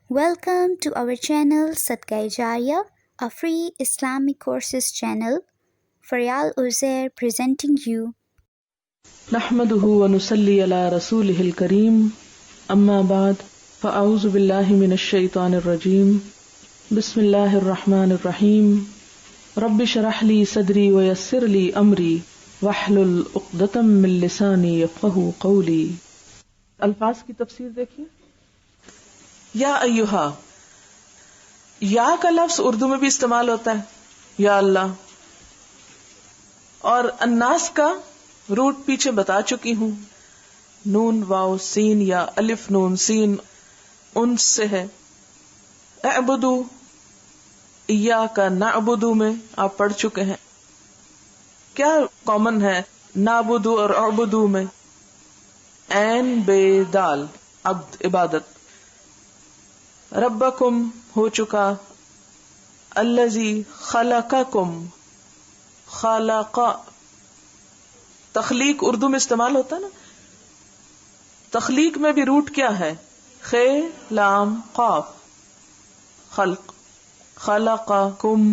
Welcome to our channel Sadkai Jariya, a free Islamic courses channel. Faryal Uzair presenting you. نحمده ونصلي على رسوله الكريم أما بعد فأعوذ بالله من الشيطان الرجيم بسم الله الرحمن الرحيم رب اشرح لي صدري ويسر لي أمري واحلل عقدة من لساني يفقهوا قولي. الفاظ کی تفسیر دیکھیے. یا ایہا، یا کا لفظ اردو میں بھی استعمال ہوتا ہے، یا اللہ، اور الناس کا روٹ پیچھے بتا چکی ہوں. نون واو سین یا الف نون سین ان سے ہے. اعبدو، ایاک نعبدو میں آپ پڑھ چکے ہیں. کیا کامن ہے نعبدو اور اعبدو میں؟ عین بے دال، عبد عبادت. ربکم ہو چکا. الذی خلقکم، خلق، تخلیق اردو میں استعمال ہوتا ہے نا. تخلیق میں بھی روٹ کیا ہے؟ خے لام قاف، خلق. خلقکم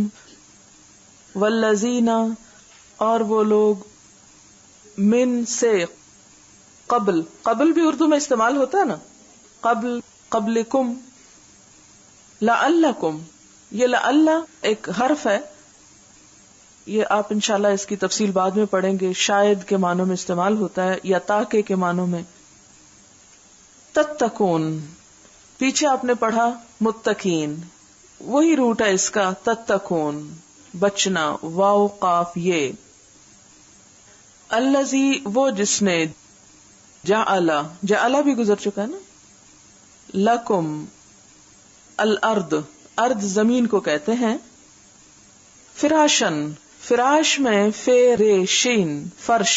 والذین، اور وہ لوگ، من سے، قبل. قبل بھی اردو میں استعمال ہوتا ہے نا، قبل، قبلکم. لعلکم، یہ لعل ایک حرف ہے، یہ آپ انشاءاللہ اس کی تفصیل بعد میں پڑھیں گے. شاید کے معنوں میں استعمال ہوتا ہے یا تاکہ کے معنوں میں. تتقون، پیچھے آپ نے پڑھا متقین، وہی روٹ ہے اس کا. تتقون بچنا، واو قاف یہ. الذی، وہ جس نے، جعل، جعل بھی گزر چکا ہے نا. لکم الارض، ارض زمین کو کہتے ہیں. فراشن، فراش میں فیریشین، فرش.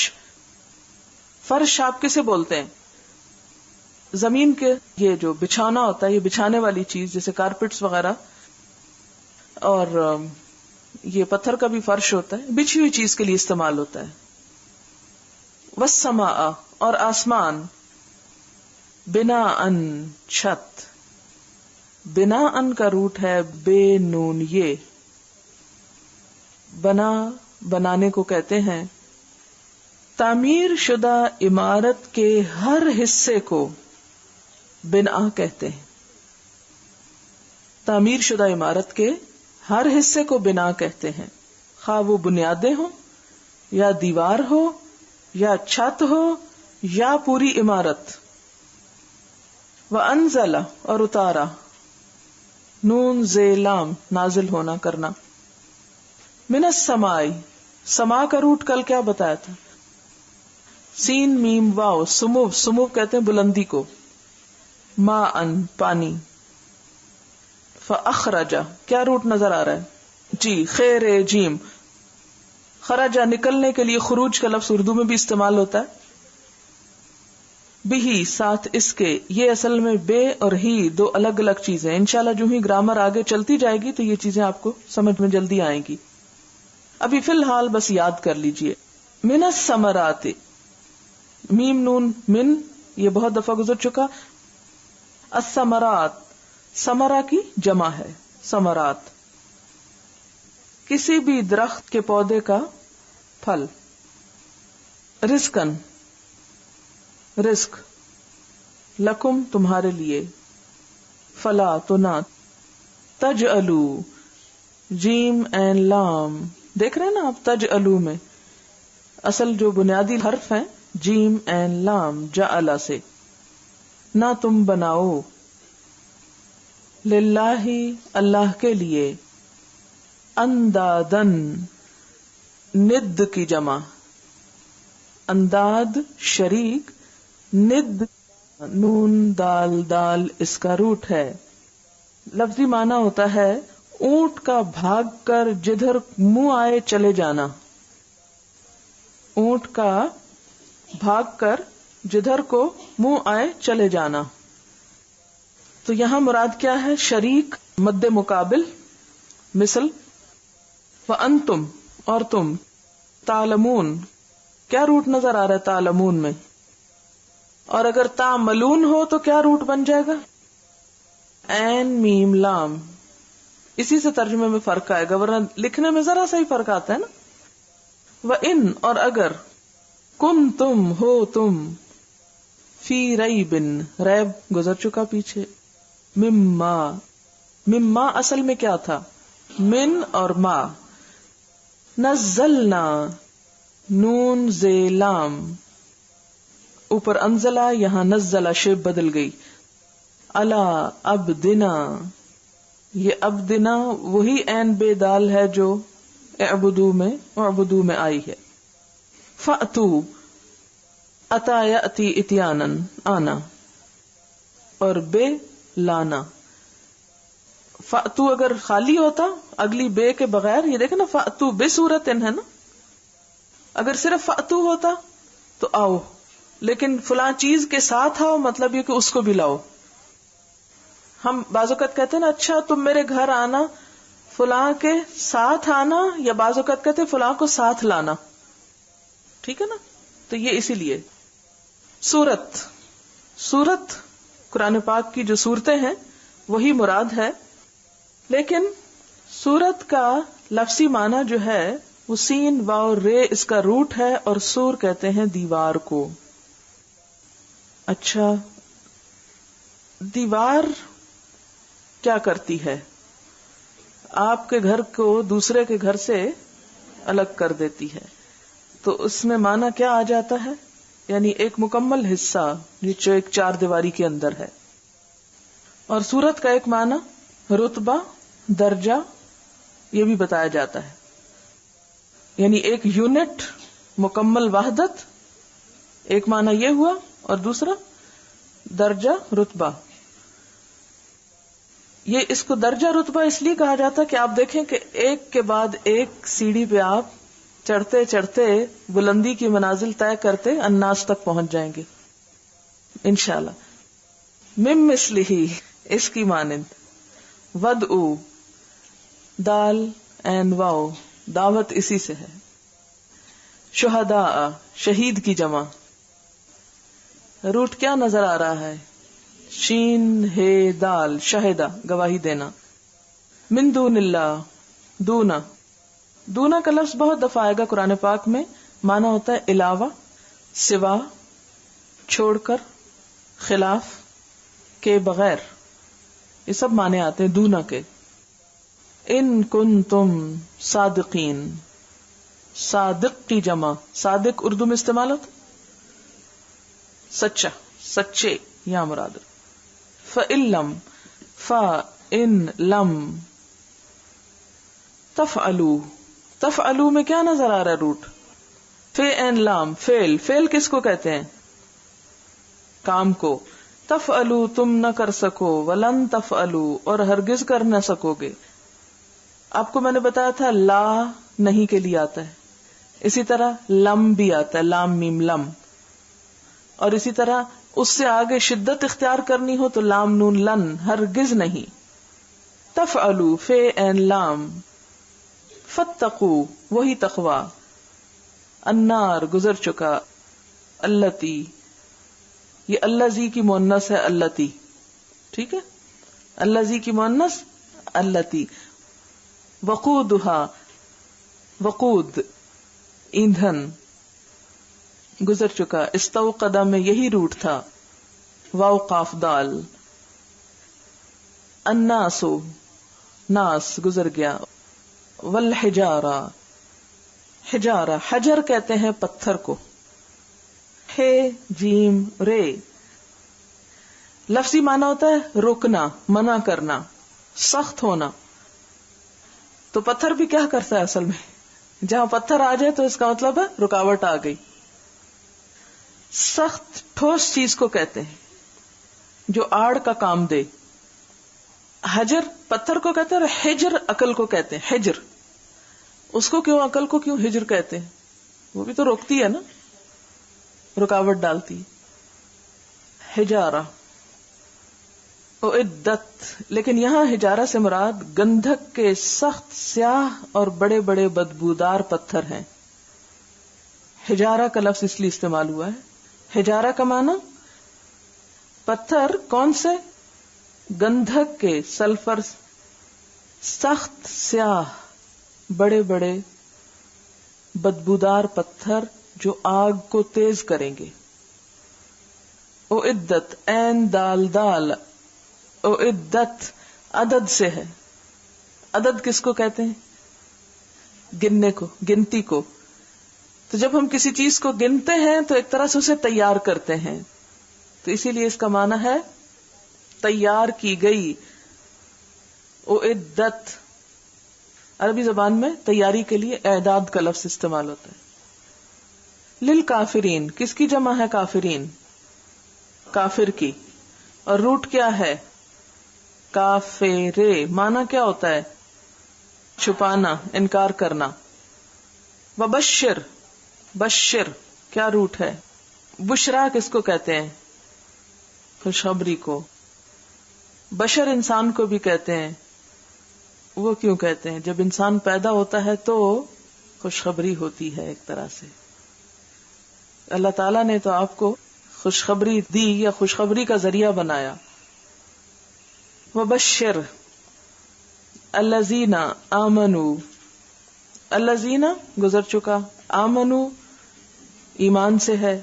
فرش آپ کسے بولتے ہیں؟ زمین کے یہ جو بچھانا ہوتا ہے، یہ بچھانے والی چیز جیسے کارپیٹس وغیرہ، اور یہ پتھر کا بھی فرش ہوتا ہے، بچھی ہوئی چیز کے لیے استعمال ہوتا ہے. والسماء، اور آسمان. بناءً، چھت. بناءً کا روٹ ہے بے نون یہ. بنا، بنانے کو کہتے ہیں. تعمیر شدہ عمارت کے ہر حصے کو بنا کہتے ہیں. تعمیر شدہ عمارت کے ہر حصے کو بنا کہتے ہیں، خواہ وہ بنیادیں ہوں یا دیوار ہو یا چھت ہو یا پوری عمارت. وَأَنزَلَ، اور اتارا. نون زے لام، نازل ہونا، کرنا. من السماء، سما کا روٹ کل کیا بتایا تھا؟ سین میم واو، سمو، سمو کہتے ہیں بلندی کو. ما ان، پانی. فاخرج، کیا روٹ نظر آ رہا ہے؟ جی، خیر جیم. خرجا، نکلنے کے لیے خروج کا لفظ اردو میں بھی استعمال ہوتا ہے. بھی، ساتھ اس کے. یہ اصل میں بے اور ہی دو الگ الگ چیزیں ہیں. انشاءاللہ جو ہی گرامر آگے چلتی جائے گی تو یہ چیزیں آپ کو سمجھ میں جلدی آئیں گی. ابھی فی الحال بس یاد کر لیجئے. من الثمرات، میم نون من، یہ بہت دفعہ گزر چکا. الثمرات، ثمرہ کی جمع ہے، ثمرات. کسی بھی درخت کے پودے کا پھل. رزقن، رزق. لکم، تمہارے لیے. فلا، تو نہ. تجعلو، جیم این لام، دیکھ رہے ہیں نا آپ تجعلو میں اصل جو بنیادی حرف ہیں جیم این لام، جعل سے. نہ تم بناؤ. للہ، اللہ کے لیے. اندادن، ند کی جمع. انداد شریک، ند نون دال دال اس کا روٹ ہے. لفظی معنی ہوتا ہے اونٹ کا بھاگ کر جدھر منہ آئے چلے جانا. اونٹ کا بھاگ کر جدھر کو منہ آئے چلے جانا. تو یہاں مراد کیا ہے؟ شریک، مد مقابل، مثل. وَأَنْتُمْ، اور تم. تعلمون، کیا روٹ نظر آ رہا ہے تعلمون میں؟ اور اگر تعملون ہو تو کیا روٹ بن جائے گا؟ عین میم لام، اسی سے ترجمے میں فرق آئے گا، ورنہ لکھنے میں ذرا سا ہی فرق آتا ہے نا. وَإِن، اور اگر، کن تم ہو تم، فی ریب، ریب گزر چکا پیچھے، مما، مما اصل میں کیا تھا؟ من اور ما. نزلنا، نون زیلام، اوپر انزلہ، یہاں نزلہ شیب بدل گئی. الا ابدنا، یہ ابدنا وہی عین بے دال ہے جو اعبدو میں آئی ہے. فأتو، اتا یأتی اتیانن، آنا، اور بے لانا. فأتو اگر خالی ہوتا اگلی بے کے بغیر، یہ دیکھیں نا فأتو بے صورتن ہے نا، اگر صرف فأتو ہوتا تو آؤ، لیکن فلاں چیز کے ساتھ آؤ مطلب یہ کہ اس کو بھی لاؤ. ہم بعض اوقات کہتے ہیں نا اچھا تم میرے گھر آنا، فلاں کے ساتھ آنا، یا بعض اوقات کہتے ہیں فلاں کو ساتھ لانا، ٹھیک ہے نا. تو یہ اسی لیے سورت قرآن پاک کی جو صورتیں ہیں وہی مراد ہے، لیکن سورت کا لفظی معنی جو ہے وہ سین واو رے اس کا روٹ ہے، اور سور کہتے ہیں دیوار کو. اچھا، دیوار کیا کرتی ہے؟ آپ کے گھر کو دوسرے کے گھر سے الگ کر دیتی ہے. تو اس میں معنی کیا آ جاتا ہے؟ یعنی ایک مکمل حصہ جو ایک چار دیواری کے اندر ہے. اور سورت کا ایک معنی رتبہ، درجہ، یہ بھی بتایا جاتا ہے. یعنی ایک یونٹ، مکمل وحدت، ایک معنی یہ ہوا، اور دوسرا درجہ، رتبہ. یہ اس کو درجہ رتبہ اس لیے کہا جاتا ہے کہ آپ دیکھیں کہ ایک کے بعد ایک سیڑھی پہ آپ چڑھتے چڑھتے بلندی کی منازل طے کرتے الناس تک پہنچ جائیں گے انشاءاللہ. مم مثلہ، اس کی مانند. ودعو، دال این واو، دعوت اسی سے ہے. شہداء، شہید کی جمع. روٹ کیا نظر آ رہا ہے؟ شین ہے دال، شہدہ، گواہی دینا. من دون اللہ، دونا، دونا کا لفظ بہت دفعہ آئے گا قرآن پاک میں، معنی ہوتا ہے علاوہ، سوا، چھوڑ کر، خلاف، کے بغیر، یہ سب معنی آتے ہیں دونا کے. ان کنتم صادقین، صادق کی جمع، صادق اردو میں استعمال ہوتا سچا، سچے، یا مراد. فَإِن لم تفعلوا، تفعلوا میں کیا نظر آ رہا ہے روٹ؟ فَإِن لام، فعل، فعل کس کو کہتے ہیں؟ کام کو. تفعلوا، تم نہ کر سکو، ولن تفعلوا، اور ہرگز کر نہ سکو گے. آپ کو میں نے بتایا تھا لا نہیں کے لیے آتا ہے، اسی طرح لم بھی آتا ہے، لام میم لم. اور اسی طرح اس سے آگے شدت اختیار کرنی ہو تو لام نون لن، ہرگز نہیں. تفعلوا، فے این لام. فتقوا، وہی تقوی. النار، گزر چکا. اللتی، یہ الذی کی مؤنث ہے، اللتی، ٹھیک ہے، الذی کی مؤنث اللتی. وقودھا، وقود، ایندھن، گزر چکا. استوقدہ میں یہی روٹ تھا، واو قاف دال. الناسو، ناس، گزر گیا. والحجارہ، حجارہ، حجر کہتے ہیں پتھر کو. ہے جیم رے، لفظی معنی ہوتا ہے روکنا، منع کرنا، سخت ہونا. تو پتھر بھی کیا کرتا ہے اصل میں؟ جہاں پتھر آ جائے تو اس کا مطلب ہے رکاوٹ آ گئی. سخت ٹھوس چیز کو کہتے ہیں جو آڑ کا کام دے. حجر پتھر کو کہتے ہیں، اور حجر عقل کو کہتے ہیں. حجر، اس کو کیوں عقل کو کیوں حجر کہتے ہیں؟ وہ بھی تو روکتی ہے نا، رکاوٹ ڈالتی. حجارہ، اعدت، لیکن یہاں حجارہ سے مراد گندھک کے سخت سیاہ اور بڑے بڑے بدبودار پتھر ہیں. حجارہ کا لفظ اس لیے استعمال ہوا ہے. حجارہ کا معنی پتھر، کون سے؟ گندھک کے، سلفر، سخت سیاہ بڑے بڑے بدبودار پتھر جو آگ کو تیز کریں گے. اعدت، عین دال دال، اعدت عدد سے ہے. عدد کس کو کہتے ہیں؟ گننے کو، گنتی کو. تو جب ہم کسی چیز کو گنتے ہیں تو ایک طرح سے اسے تیار کرتے ہیں، تو اسی لیے اس کا معنی ہے تیار کی گئی. اعدت عربی زبان میں تیاری کے لیے اعداد کا لفظ استعمال ہوتا ہے. للکافرین کس کی جمع ہے؟ کافرین، کافر کی. اور روٹ کیا ہے؟ کافرے. معنی کیا ہوتا ہے؟ چھپانا، انکار کرنا. وبشر، بشر کیا روٹ ہے؟ بشرا کس کو کہتے ہیں؟ خوشخبری کو. بشر انسان کو بھی کہتے ہیں. وہ کیوں کہتے ہیں؟ جب انسان پیدا ہوتا ہے تو خوشخبری ہوتی ہے ایک طرح سے. اللہ تعالیٰ نے تو آپ کو خوشخبری دی یا خوشخبری کا ذریعہ بنایا. وبشر الذین آمنوا، الذین گزر چکا، آمنوا ایمان سے ہے،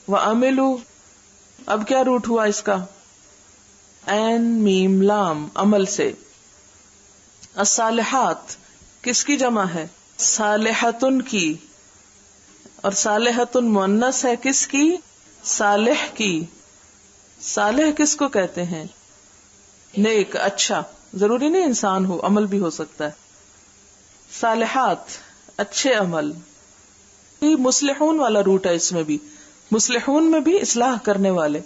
وعملوا اب کیا روٹ ہوا اس کا؟ عین میم لام عمل سے. الصالحات کس کی جمع ہے؟ صالحتن کی. اور صالحتن مؤنث ہے کس کی؟ صالح کی. صالح کس کو کہتے ہیں؟ نیک، اچھا. ضروری نہیں انسان ہو، عمل بھی ہو سکتا ہے. صالحات اچھے عمل. یہ مصلحون والا روٹ ہے، اس میں بھی مصلحون میں بھی اصلاح کرنے والے.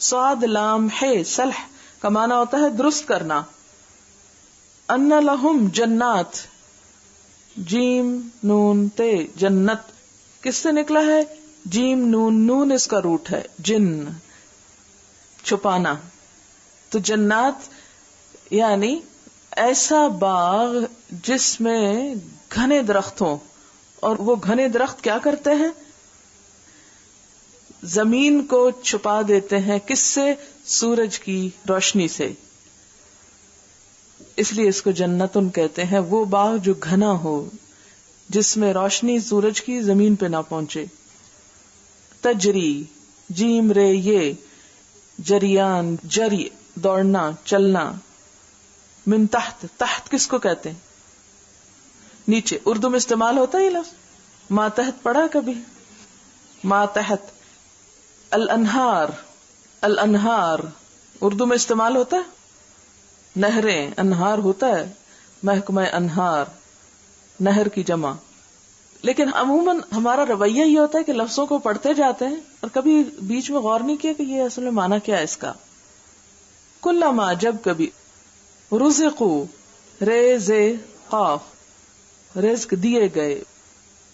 صاد لام ہے صلح کا معنی ہوتا ہے درست کرنا. ان لہم جنات، جیم نون تے جنت کس سے نکلا ہے؟ جیم نون، نون اس کا روٹ ہے. جن چھپانا. تو جنات یعنی ایسا باغ جس میں گھنے درخت ہوں. اور وہ گھنے درخت کیا کرتے ہیں؟ زمین کو چھپا دیتے ہیں. کس سے؟ سورج کی روشنی سے. اس لیے اس کو جنتن کہتے ہیں. وہ باغ جو گھنا ہو، جس میں روشنی سورج کی زمین پہ نہ پہنچے. تجری جیم رے یہ جریان، جری دوڑنا، چلنا. من تحت، تحت کس کو کہتے ہیں؟ نیچے. اردو میں استعمال ہوتا ہے یہ لفظ. ماتحت پڑھا کبھی؟ ماتحت. الانہار، الانہار اردو میں استعمال ہوتا ہے. نہریں، انہار ہوتا ہے. محکمہ انہار نہر کی جمع. لیکن عموماً ہمارا رویہ یہ ہوتا ہے کہ لفظوں کو پڑھتے جاتے ہیں اور کبھی بیچ میں غور نہیں کیا کہ یہ اصل میں معنی کیا ہے اس کا. کلما جب کبھی، رزقو ریز قاف رزق دیے گئے،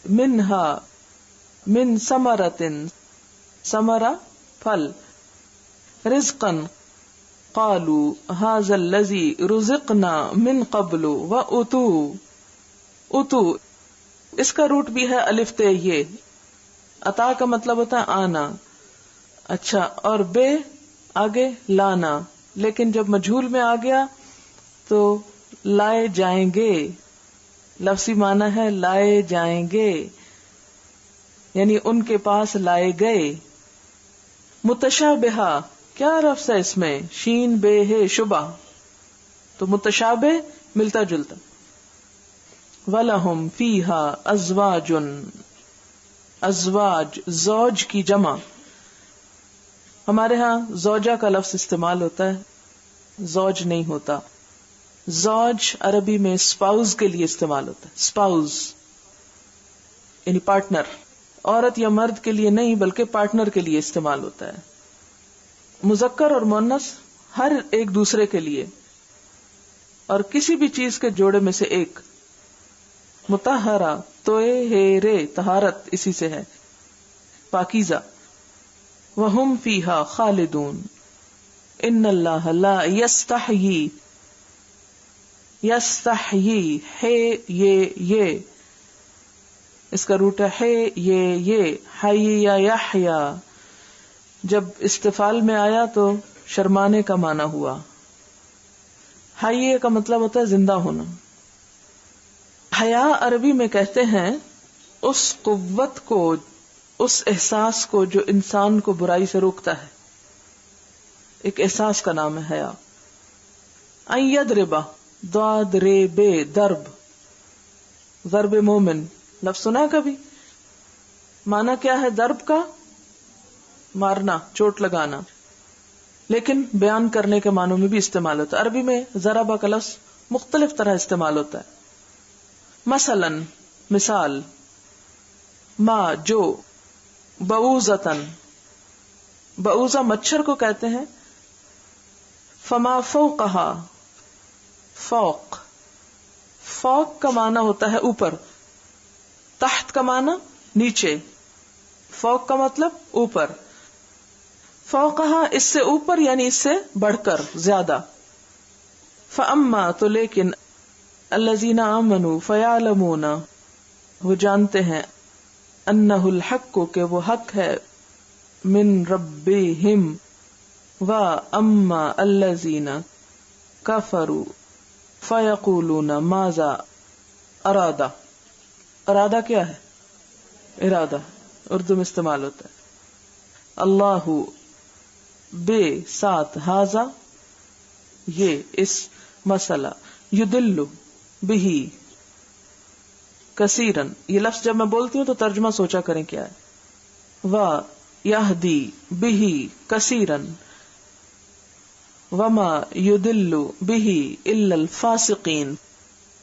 منہا من ثمرتن ثمرہ پھل، رزقن قالوا هذا الذي رزقنا من قبل واتوا، اتو اس کا روٹ بھی ہے الف تے یہ. عطا کا مطلب ہوتا ہے آنا. اچھا. اور بے آگے لانا، لیکن جب مجھول میں آ گیا تو لائے جائیں گے. لفظی معنی ہے لائے جائیں گے، یعنی ان کے پاس لائے گئے. متشابہہ کیا لفظ ہے اس میں؟ شین بے ہے شبہ، تو متشابہ ملتا جلتا. وَلَهُمْ فِيهَا أَزْوَاجٌ، ازواج زوج کی جمع. ہمارے ہاں زوجہ کا لفظ استعمال ہوتا ہے، زوج نہیں ہوتا. زوج عربی میں اسپاؤز کے لیے استعمال ہوتا ہے. اسپاؤز یعنی پارٹنر. عورت یا مرد کے لیے نہیں بلکہ پارٹنر کے لیے استعمال ہوتا ہے. مذکر اور مؤنث ہر ایک دوسرے کے لیے، اور کسی بھی چیز کے جوڑے میں سے ایک. مطہرہ توئے ہے رے طہارت اسی سے ہے، پاکیزہ. وہم فیہا خالدون، ان اللہ لا یستحیی، یستحیی ہے یہ اس کا روٹ ہے یہ حی یا یحیا. جب استفال میں آیا تو شرمانے کا معنی ہوا. حیے کا مطلب ہوتا ہے زندہ ہونا. حیا عربی میں کہتے ہیں اس قوت کو، اس احساس کو جو انسان کو برائی سے روکتا ہے. ایک احساس کا نام ہے حیا. ان یضربا، ضاد رے بے، ضرب، ضرب مومن لفظ سنا کبھی؟ معنی کیا ہے ضرب کا؟ مارنا، چوٹ لگانا. لیکن بیان کرنے کے معنوں میں بھی استعمال ہوتا ہے. عربی میں ضربہ کا لفظ مختلف طرح استعمال ہوتا ہے. مثلا مثال، ما جو، بعوضتن، بعوضہ مچھر کو کہتے ہیں. فما فوقہا، فوق، فوق کا معنی ہوتا ہے اوپر، تحت کا معنی نیچے، فوق کا مطلب اوپر. فوقہا اس سے اوپر یعنی اس سے بڑھ کر زیادہ. فاما تو لیکن، الذین آمنوا فیعلمون وہ جانتے ہیں، انہ الحق کہ وہ حق ہے، من ربہم و اما الذین کفروا فیقولون ماذا ارادہ. ارادہ کیا ہے؟ ارادہ اردو میں استعمال ہوتا ہے. اللہ بے ساتھ ہاذا یہ اس مسئلہ، یدل بہی کثیرن. یہ لفظ جب میں بولتی ہوں تو ترجمہ سوچا کریں کیا ہے. وا یہدی بہی کثیرن وما یدل بہی الا الفاسقین.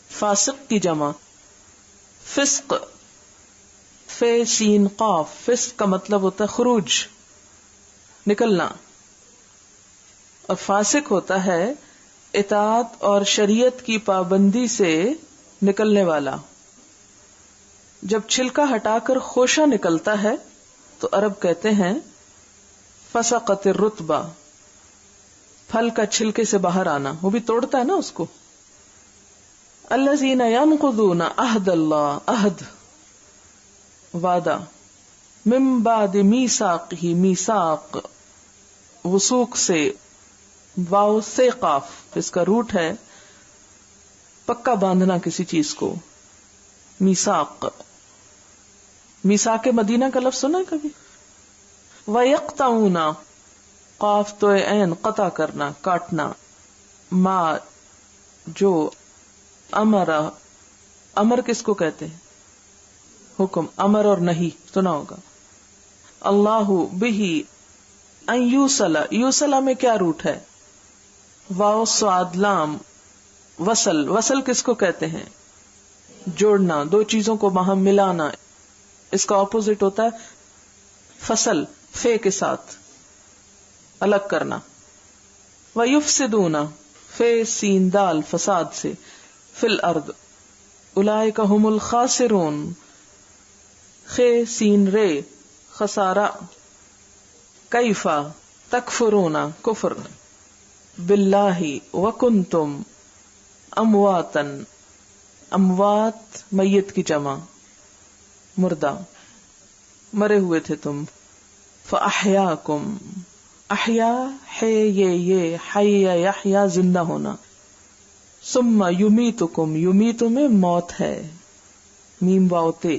فاسق کی جمع فسق، فے سین قاف. فسق کا مطلب ہوتا ہے خروج، نکلنا، اور فاسق ہوتا ہے اطاعت اور شریعت کی پابندی سے نکلنے والا. جب چھلکا ہٹا کر خوشہ نکلتا ہے تو عرب کہتے ہیں فسقت الرطبہ، پھل کا چھلکے سے باہر آنا، وہ بھی توڑتا ہے نا اس کو. الذین ینقضون عہد اللہ، عہد وعدہ، من بعد میثاقہ، میثاق وثوق سے، واو سے قاف، اس کا روٹ ہے پکا باندھنا کسی چیز کو. میثاق، میثاق مدینہ کا لفظ سنا ہے کبھی؟ وَيَقْطَعُونَ، قاف تو عین قطع کرنا، کاٹنا. ما جو، امر، امر کس کو کہتے ہیں؟ حکم، امر اور نہیں سنا ہوگا. اللہ بہی ان یوصل، یوصل میں کیا روٹ ہے؟ واو صاد لام، وصل، وصل کس کو کہتے ہیں؟ جوڑنا، دو چیزوں کو وہاں ملانا. اس کا اپوزٹ ہوتا ہے فصل، فے کے ساتھ الگ کرنا. وَيُفْسِدُونَ، فے سین دال فساد سے، فی الارض، اولئک ھم الخاسرون، خے سین رے خسارہ. کیفا تکفرون، کفر، باللہ وکنتم امواتا، اموات میت کی جمع مردہ، مرے ہوئے تھے تم. فاحیاکم، احیا ہے یہ حی یحیا زندہ ہونا. ثم یمیتکم، یمیت میں موت ہے، میم واو تے.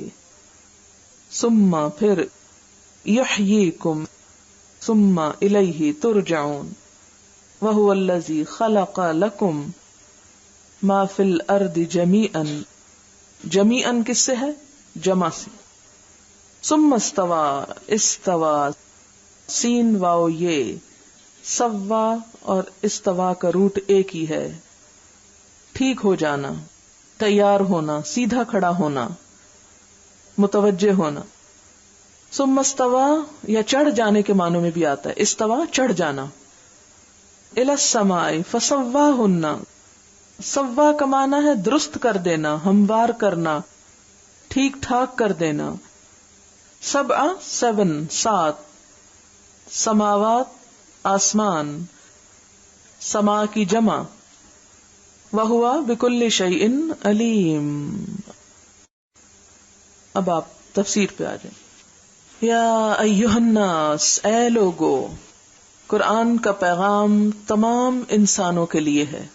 ثم پھر، یحییکم، ثم الیہ ترجعون. وہو الذی خلق لکم ما فی الارض جمیعا، جمیعا کس سے ہے؟ جمع سے. ثم استوى، استوى سین واو یہ، سوا اور استوا کا روٹ ایک ہی ہے. ٹھیک ہو جانا، تیار ہونا، سیدھا کھڑا ہونا، متوجہ ہونا. ثم استوى یا چڑھ جانے کے معنوں میں بھی آتا ہے، استوا چڑھ جانا. الی السماء فسواہن، سوا کا معنی ہے درست کر دینا، ہموار کرنا، ٹھیک ٹھاک کر دینا. سبع، سیون، سات. سماوات آسمان، سما کی جمع. وہوا بکل شیء علیم. اب آپ تفسیر پہ آ جائیں. یا ایھا الناس، اے لوگو، قرآن کا پیغام تمام انسانوں کے لیے ہے.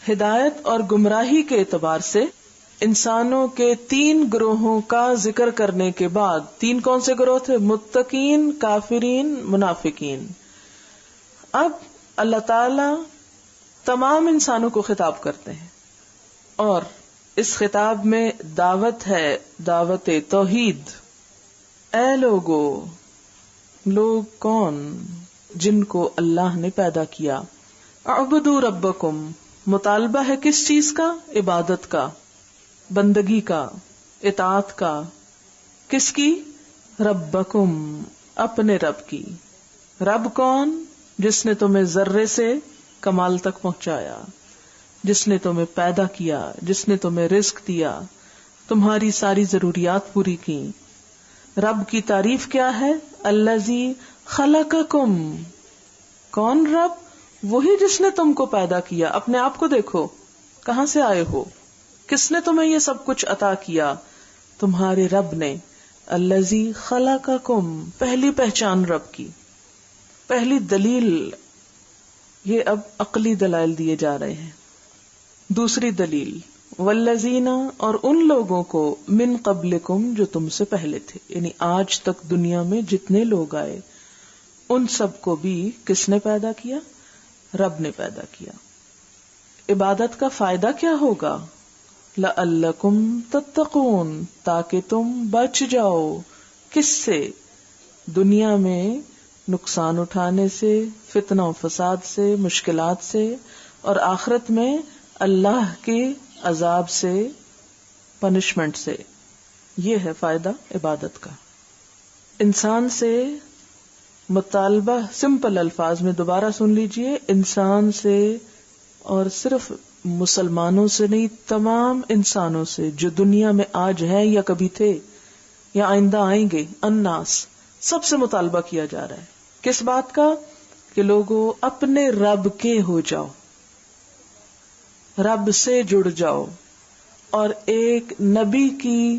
ہدایت اور گمراہی کے اعتبار سے انسانوں کے 3 گروہوں کا ذکر کرنے کے بعد، 3 کون سے گروہ تھے؟ متقین، کافرین، منافقین. اب اللہ تعالی تمام انسانوں کو خطاب کرتے ہیں اور اس خطاب میں دعوت ہے، دعوت توحید. اے لوگو، لوگ کون؟ جن کو اللہ نے پیدا کیا. اعبدوا ربکم، مطالبہ ہے کس چیز کا؟ عبادت کا، بندگی کا، اطاعت کا. کس کی؟ ربکم، اپنے رب کی. رب کون؟ جس نے تمہیں ذرے سے کمال تک پہنچایا، جس نے تمہیں پیدا کیا، جس نے تمہیں رزق دیا، تمہاری ساری ضروریات پوری کی. رب کی تعریف کیا ہے؟ الذی خلقکم. کون رب؟ وہی جس نے تم کو پیدا کیا. اپنے آپ کو دیکھو، کہاں سے آئے ہو؟ کس نے تمہیں یہ سب کچھ عطا کیا؟ تمہارے رب نے. الذی خلقکم، پہلی پہچان رب کی، پہلی دلیل. یہ اب عقلی دلائل دیے جا رہے ہیں. دوسری دلیل، والذین، اور ان لوگوں کو، من قبلکم، جو تم سے پہلے تھے، یعنی آج تک دنیا میں جتنے لوگ آئے ان سب کو بھی کس نے پیدا کیا؟ رب نے پیدا کیا. عبادت کا فائدہ کیا ہوگا؟ لعلکم تتقون، تاکہ تم بچ جاؤ. کس سے؟ دنیا میں نقصان اٹھانے سے، فتنہ و فساد سے، مشکلات سے، اور آخرت میں اللہ کے عذاب سے، پنشمنٹ سے. یہ ہے فائدہ عبادت کا. انسان سے مطالبہ، سمپل الفاظ میں دوبارہ سن لیجئے، انسان سے، اور صرف مسلمانوں سے نہیں، تمام انسانوں سے جو دنیا میں آج ہیں یا کبھی تھے یا آئندہ آئیں گے، الناس، سب سے مطالبہ کیا جا رہا ہے. کس بات کا؟ کہ لوگوں اپنے رب کے ہو جاؤ، رب سے جڑ جاؤ. اور ایک نبی کی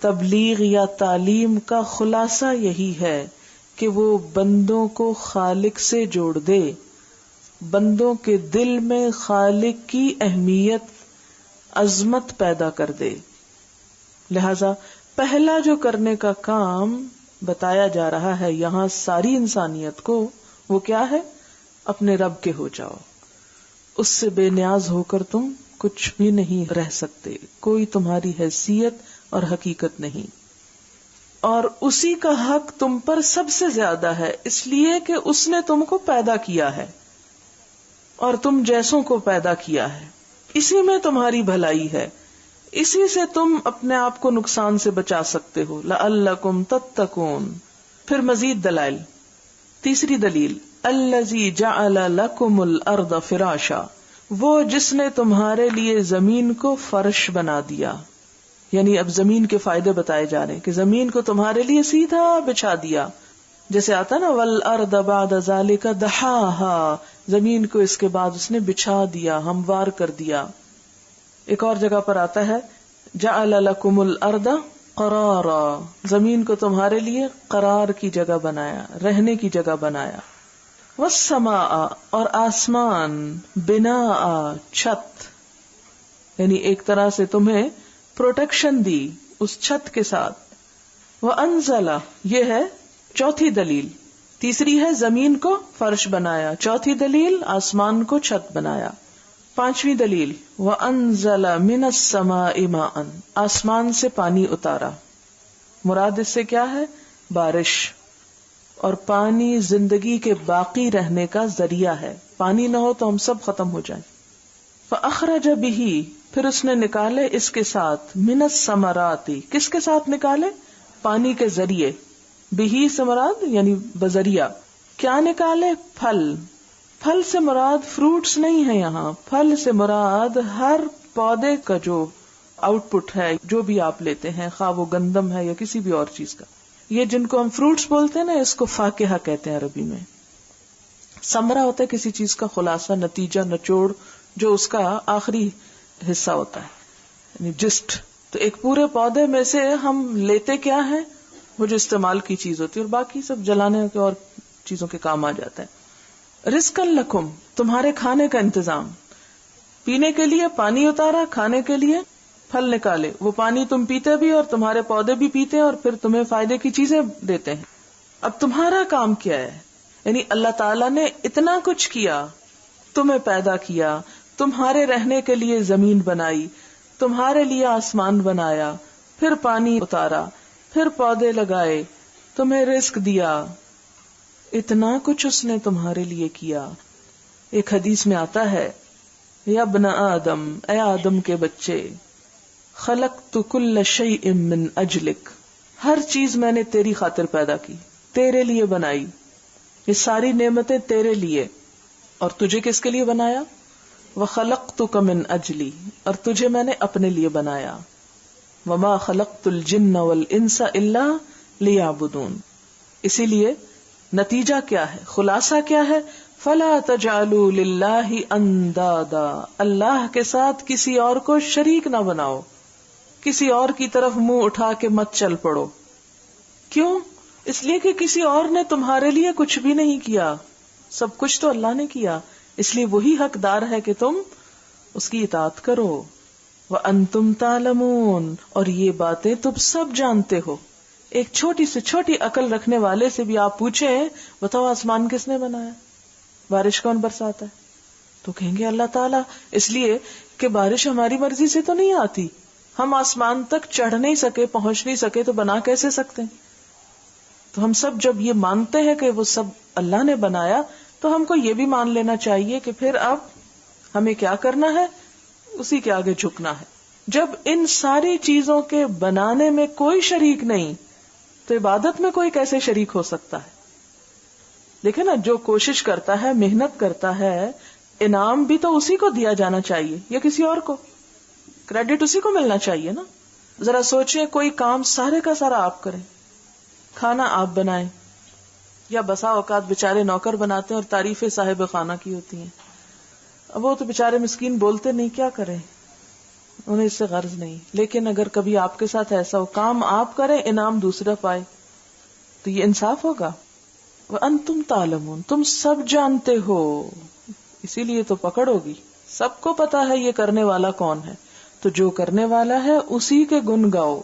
تبلیغ یا تعلیم کا خلاصہ یہی ہے کہ وہ بندوں کو خالق سے جوڑ دے، بندوں کے دل میں خالق کی اہمیت، عظمت پیدا کر دے. لہذا پہلا جو کرنے کا کام بتایا جا رہا ہے یہاں ساری انسانیت کو، وہ کیا ہے؟ اپنے رب کے ہو جاؤ. اس سے بے نیاز ہو کر تم کچھ بھی نہیں رہ سکتے، کوئی تمہاری حیثیت اور حقیقت نہیں. اور اسی کا حق تم پر سب سے زیادہ ہے، اس لیے کہ اس نے تم کو پیدا کیا ہے اور تم جیسوں کو پیدا کیا ہے. اسی میں تمہاری بھلائی ہے، اسی سے تم اپنے آپ کو نقصان سے بچا سکتے ہو. لعلکم تتقون. پھر مزید دلائل. تیسری دلیل، الذی جعل لکم الارض فراشا، وہ جس نے تمہارے لیے زمین کو فرش بنا دیا. یعنی اب زمین کے فائدے بتائے جا رہے ہیں کہ زمین کو تمہارے لیے سیدھا بچھا دیا. جیسے آتا نا والارض بعد ذالک دحاہا، زمین کو اس کے بعد اس نے بچھا دیا، ہموار کر دیا. ایک اور جگہ پر آتا ہے جعل لکم الارض قرارا، زمین کو تمہارے لیے قرار کی جگہ بنایا، رہنے کی جگہ بنایا. والسماء، اور آسمان، بناء، چھت، یعنی ایک طرح سے تمہیں پروٹیکشن دی اس چھت کے ساتھ. وانزل، یہ ہے چوتھی دلیل. تیسری ہے زمین کو فرش بنایا، چوتھی دلیل آسمان کو چھت بنایا. پانچویں دلیل وانزل من السماء ماء، آسمان سے پانی اتارا. مراد اس سے کیا ہے؟ بارش. اور پانی زندگی کے باقی رہنے کا ذریعہ ہے، پانی نہ ہو تو ہم سب ختم ہو جائیں. فاخرج به، پھر اس نے نکالے اس کے ساتھ، من الثمرات، کس کے ساتھ نکالے؟ پانی کے ذریعے. به سے مراد یعنی بذریعہ کیا نکالے؟ پھل. پھل سے مراد فروٹس نہیں ہے یہاں، پھل سے مراد ہر پودے کا جو آؤٹ پٹ ہے، جو بھی آپ لیتے ہیں، خواہ وہ گندم ہے یا کسی بھی اور چیز کا. یہ جن کو ہم فروٹس بولتے ہیں نا، اس کو فاکہہ کہتے ہیں عربی میں. ثمرہ ہوتا ہے کسی چیز کا خلاصہ، نتیجہ، نچوڑ، جو اس کا آخری حصہ ہوتا ہے، یعنی جسٹ. تو ایک پورے پودے میں سے ہم لیتے کیا ہے؟ وہ جو استعمال کی چیز ہوتی ہے، اور باقی سب جلانے کے اور چیزوں کے کام آ جاتا ہے. رزقن لکم، تمہارے کھانے کا انتظام، پینے کے لیے پانی اتارا، کھانے کے لیے پھل نکالے، وہ پانی تم پیتے بھی اور تمہارے پودے بھی پیتے ہیں اور پھر تمہیں فائدے کی چیزیں دیتے ہیں۔ اب تمہارا کام کیا ہے؟ یعنی اللہ تعالیٰ نے اتنا کچھ کیا، تمہیں پیدا کیا، تمہارے رہنے کے لیے زمین بنائی، تمہارے لیے آسمان بنایا، پھر پانی اتارا، پھر پودے لگائے، تمہیں رزق دیا، اتنا کچھ اس نے تمہارے لیے کیا۔ ایک حدیث میں آتا ہے، یا ابن آدم، اے آدم کے بچے، خلقت کل شیء من اجلک، ہر چیز میں نے تیری خاطر پیدا کی، تیرے لیے بنائی، یہ ساری نعمتیں تیرے لیے، اور تجھے کس کے لیے بنایا؟ وخلقتک من اجلی، اور تجھے میں نے اپنے لیے بنایا۔ وما خلقت الجن والانس الا لیعبدون۔ اسی لیے نتیجہ کیا ہے، خلاصہ کیا ہے؟ فلا تجعلوا للہ اندادا، اللہ کے ساتھ کسی اور کو شریک نہ بناؤ، کسی اور کی طرف منہ اٹھا کے مت چل پڑو۔ کیوں؟ اس لیے کہ کسی اور نے تمہارے لیے کچھ بھی نہیں کیا، سب کچھ تو اللہ نے کیا، اس لیے وہی حقدار ہے کہ تم اس کی اطاعت کرو۔ وَأَنْتُمْ تَعْلَمُونَ، اور یہ باتیں تم سب جانتے ہو۔ ایک چھوٹی سے چھوٹی عقل رکھنے والے سے بھی آپ پوچھیں، بتاؤ آسمان کس نے بنایا، بارش کون برساتا ہے؟ تو کہیں گے اللہ تعالیٰ، اس لیے کہ بارش ہماری مرضی سے تو نہیں آتی، ہم آسمان تک چڑھ نہیں سکے، پہنچ نہیں سکے، تو بنا کیسے سکتے ہیں؟ تو ہم سب جب یہ مانتے ہیں کہ وہ سب اللہ نے بنایا، تو ہم کو یہ بھی مان لینا چاہیے کہ پھر اب ہمیں کیا کرنا ہے، اسی کے آگے جھکنا ہے۔ جب ان ساری چیزوں کے بنانے میں کوئی شریک نہیں، تو عبادت میں کوئی کیسے شریک ہو سکتا ہے؟ دیکھیں نا، جو کوشش کرتا ہے، محنت کرتا ہے، انعام بھی تو اسی کو دیا جانا چاہیے یا کسی اور کو؟ کریڈٹ اسی کو ملنا چاہیے نا۔ ذرا سوچیں، کوئی کام سارے کا سارا آپ کریں، کھانا آپ بنائیں، یا بسا اوقات بےچارے نوکر بناتے ہیں اور تعریفیں صاحب خانہ کی ہوتی ہیں، اب وہ تو بےچارے مسکین بولتے نہیں، کیا کریں، انہیں اس سے غرض نہیں۔ لیکن اگر کبھی آپ کے ساتھ ایسا ہو، کام آپ کریں، انعام دوسرا پائے، تو یہ انصاف ہوگا؟ وَأَنْتُمْ تَعْلَمُونَ، تم سب جانتے ہو، اسی لیے تو پکڑ ہوگی، سب کو پتا ہے یہ کرنے والا کون ہے، تو جو کرنے والا ہے اسی کے گن گاؤ۔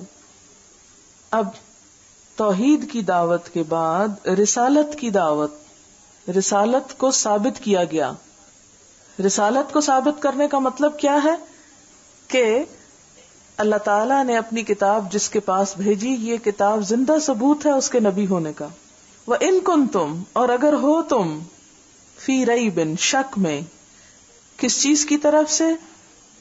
اب توحید کی دعوت کے بعد رسالت کی دعوت، رسالت کو ثابت کیا گیا۔ رسالت کو ثابت کرنے کا مطلب کیا ہے؟ کہ اللہ تعالیٰ نے اپنی کتاب جس کے پاس بھیجی، یہ کتاب زندہ ثبوت ہے اس کے نبی ہونے کا۔ وَإِن كُنتُمْ، اور اگر ہو تم، فی ریب، شک میں، کس چیز کی طرف سے؟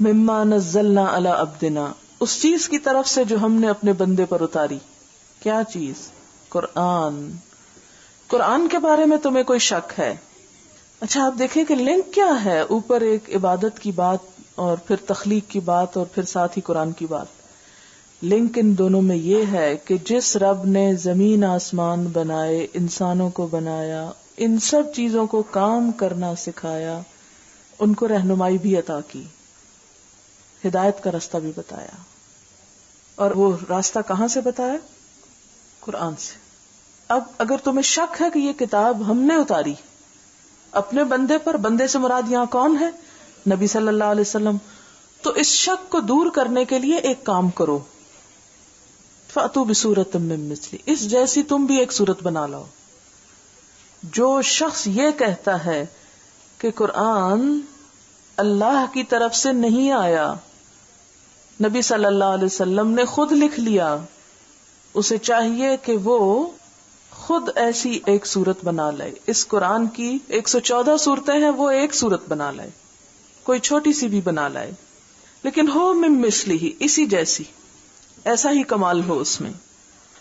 مما نزلنا علی عبدنا، اس چیز کی طرف سے جو ہم نے اپنے بندے پر اتاری۔ کیا چیز؟ قرآن۔ قرآن کے بارے میں تمہیں کوئی شک ہے؟ اچھا، آپ دیکھیں کہ لنک کیا ہے، اوپر ایک عبادت کی بات اور پھر تخلیق کی بات اور پھر ساتھ ہی قرآن کی بات۔ لنک ان دونوں میں یہ ہے کہ جس رب نے زمین آسمان بنائے، انسانوں کو بنایا، ان سب چیزوں کو کام کرنا سکھایا، ان کو رہنمائی بھی عطا کی، ہدایت کا راستہ بھی بتایا، اور وہ راستہ کہاں سے بتایا؟ قرآن سے۔ اب اگر تمہیں شک ہے کہ یہ کتاب ہم نے اتاری اپنے بندے پر، بندے سے مراد یہاں کون ہے؟ نبی صلی اللہ علیہ وسلم، تو اس شک کو دور کرنے کے لیے ایک کام کرو، فَأْتُوا بِسُورَةٍ مِّن مِّثْلِهِ، اس جیسی تم بھی ایک صورت بنا لاؤ۔ جو شخص یہ کہتا ہے کہ قرآن اللہ کی طرف سے نہیں آیا، نبی صلی اللہ علیہ وسلم نے خود لکھ لیا، اسے چاہیے کہ وہ خود ایسی ایک صورت بنا لائے۔ اس قرآن کی 114 صورتیں ہیں، وہ ایک صورت بنا لائے، کوئی چھوٹی سی بھی بنا لائے، لیکن ہو من مثلہ، اسی جیسی، ایسا ہی کمال ہو اس میں۔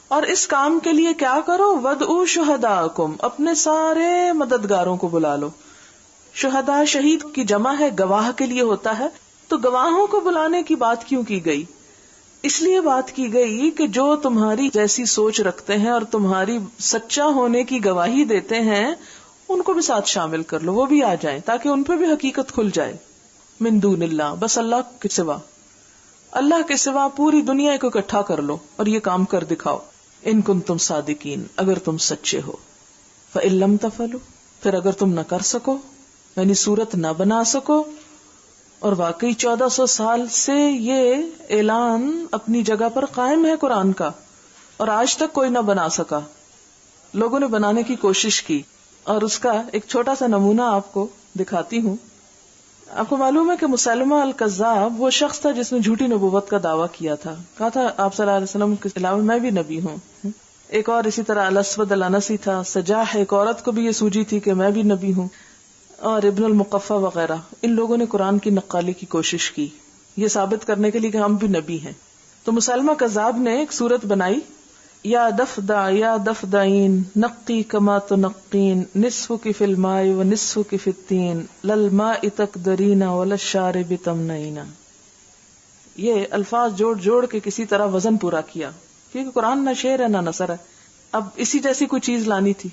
اور اس کام کے لیے کیا کرو؟ وَدْعُوا شُهَدَاءَكُمْ، اپنے سارے مددگاروں کو بلا لو۔ شہداء شہید کی جمع ہے، گواہ کے لیے ہوتا ہے، تو گواہوں کو بلانے کی بات کیوں کی گئی؟ اس لیے بات کی گئی کہ جو تمہاری جیسی سوچ رکھتے ہیں اور تمہاری سچا ہونے کی گواہی دیتے ہیں، ان کو بھی ساتھ شامل کر لو، وہ بھی آ جائیں، تاکہ ان پہ بھی حقیقت کھل جائے۔ من دون اللہ، بس اللہ کے سوا، اللہ کے سوا پوری دنیا کو اکٹھا کر لو اور یہ کام کر دکھاؤ۔ ان کنتم صادقین، اگر تم سچے ہو۔ فإن لم تفعلوا، پھر اگر تم نہ کر سکو یعنی صورت نہ بنا سکو، اور واقعی 1400 سال سے یہ اعلان اپنی جگہ پر قائم ہے قرآن کا، اور آج تک کوئی نہ بنا سکا، لوگوں نے بنانے کی کوشش کی، اور اس کا ایک چھوٹا سا نمونہ آپ کو دکھاتی ہوں۔ آپ کو معلوم ہے کہ مسلمہ الکذاب وہ شخص تھا جس نے جھوٹی نبوت کا دعویٰ کیا تھا، کہا تھا آپ صلی اللہ علیہ وسلم کے علاوہ میں بھی نبی ہوں۔ ایک اور اسی طرح الاسود الانسی تھا، سجاح ایک عورت کو بھی یہ سوجی تھی کہ میں بھی نبی ہوں، اور ابن المقفع وغیرہ۔ ان لوگوں نے قرآن کی نقالی کی کوشش کی یہ ثابت کرنے کے لیے کہ ہم بھی نبی ہیں۔ تو مسلمہ کذاب نے ایک صورت بنائی، یا دفدع یا دفدعین نقی کما تنقین نصفک فی الماء و نصفک فی الطین للماء تقدرین وللشارب تمنعین۔ یہ الفاظ جوڑ جوڑ کے کسی طرح وزن پورا کیا، کیونکہ قرآن نہ شعر ہے نہ نثر ہے۔ اب اسی جیسی کوئی چیز لانی تھی،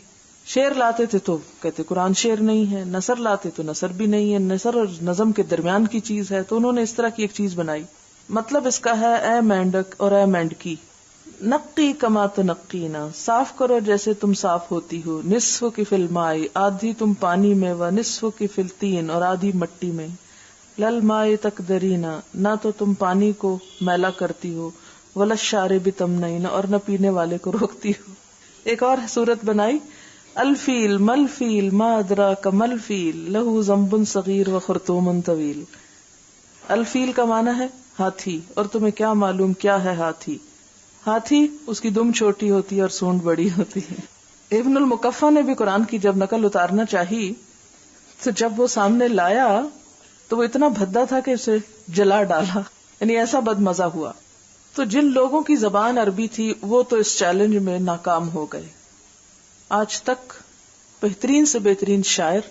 شعر لاتے تھے تو کہتے قرآن شعر نہیں ہے، نثر لاتے تو نثر بھی نہیں ہے، نثر اور نظم کے درمیان کی چیز ہے، تو انہوں نے اس طرح کی ایک چیز بنائی۔ مطلب اس کا ہے اے مینڈک اور اے مینڈکی، نقی کما تنقینا، صاف کرو جیسے تم صاف ہوتی ہو، نصف کی فی الماء، آدھی تم پانی میں، و نصف کی فی الطین، اور آدھی مٹی میں، للماء تقدرینا، نہ تو تم پانی کو میلا کرتی ہو، وللشارب تمنعین، اور نہ پینے والے کو روکتی ہو۔ ایک اور صورت بنائی، الفیل ملفیل ما ادراک ملفیل لہ ذنب صغیر و خرطوم طویل۔ الفیل کا معنی ہے ہاتھی، اور تمہیں کیا معلوم کیا ہے ہاتھی؟ ہاتھی اس کی دم چھوٹی ہوتی ہے اور سونڈ بڑی ہوتی ہے۔ ابن المقفع نے بھی قرآن کی جب نقل اتارنا چاہی تو جب وہ سامنے لایا تو وہ اتنا بھدا تھا کہ اسے جلا ڈالا، یعنی ایسا بد مزہ ہوا۔ تو جن لوگوں کی زبان عربی تھی وہ تو اس چیلنج میں ناکام ہو گئے۔ آج تک بہترین سے بہترین شاعر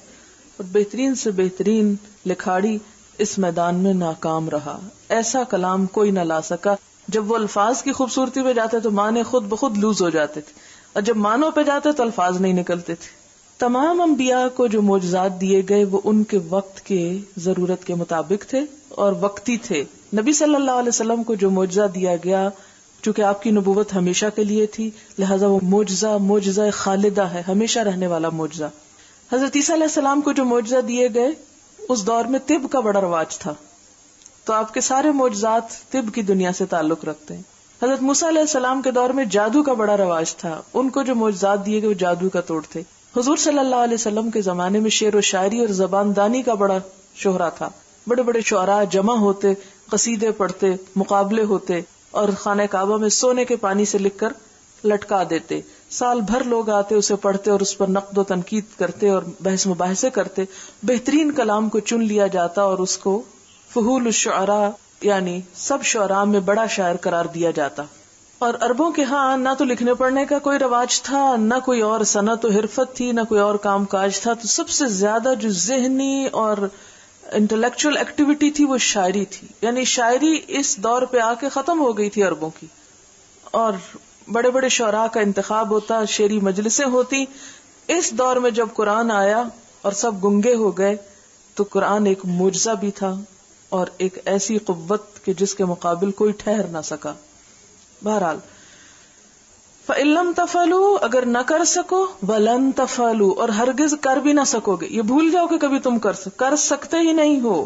اور بہترین سے بہترین لکھاڑی اس میدان میں ناکام رہا، ایسا کلام کوئی نہ لا سکا۔ جب وہ الفاظ کی خوبصورتی پہ جاتے تو معنی خود بخود لوز ہو جاتے تھے، اور جب معنوں پہ جاتے تو الفاظ نہیں نکلتے تھے۔ تمام انبیاء کو جو معجزات دیے گئے وہ ان کے وقت کے ضرورت کے مطابق تھے اور وقتی تھے۔ نبی صلی اللہ علیہ وسلم کو جو معجزہ دیا گیا، چونکہ آپ کی نبوت ہمیشہ کے لیے تھی، لہذا وہ معجزہ خالدہ ہے، ہمیشہ رہنے والا معجزہ۔ حضرت عیسیٰ علیہ السلام کو جو معجزہ دیے گئے، اس دور میں طب کا بڑا رواج تھا، تو آپ کے سارے معجزات طب کی دنیا سے تعلق رکھتے ہیں۔ حضرت موسیٰ علیہ السلام کے دور میں جادو کا بڑا رواج تھا، ان کو جو معجزات دیے گئے وہ جادو کا توڑ تھے۔ حضور صلی اللہ علیہ وسلم کے زمانے میں شعر و شاعری اور زبان دانی کا بڑا شہرہ تھا، بڑے بڑے شعراء جمع ہوتے، قصیدے پڑھتے، مقابلے ہوتے، اور خانہ کعبہ میں سونے کے پانی سے لکھ کر لٹکا دیتے۔ سال بھر لوگ آتے، اسے پڑھتے اور اس پر نقد و تنقید کرتے اور بحث مباحثے کرتے۔ بہترین کلام کو چن لیا جاتا اور اس کو فحول الشعراء یعنی سب شعراء میں بڑا شاعر قرار دیا جاتا۔ اور عربوں کے ہاں نہ تو لکھنے پڑھنے کا کوئی رواج تھا، نہ کوئی اور صنعت و حرفت تھی، نہ کوئی اور کام کاج تھا، تو سب سے زیادہ جو ذہنی اور انٹلیکچوئل ایکٹیویٹی تھی وہ شاعری تھی۔ یعنی شاعری اس دور پہ آ کے ختم ہو گئی تھی عربوں کی، اور بڑے بڑے شعراء کا انتخاب ہوتا، شعری مجلسیں ہوتی۔ اس دور میں جب قرآن آیا اور سب گنگے ہو گئے تو قرآن ایک معجزہ بھی تھا اور ایک ایسی قوت کہ جس کے مقابل کوئی ٹھہر نہ سکا۔ بہرحال فَإِن لَّمْ تَفْعَلُوا، اگر نہ کر سکو، وَلَن تَفْعَلُوا، اور ہرگز کر بھی نہ سکو گے، یہ بھول جاؤ کہ کبھی تم کر سکتے ہی نہیں ہو،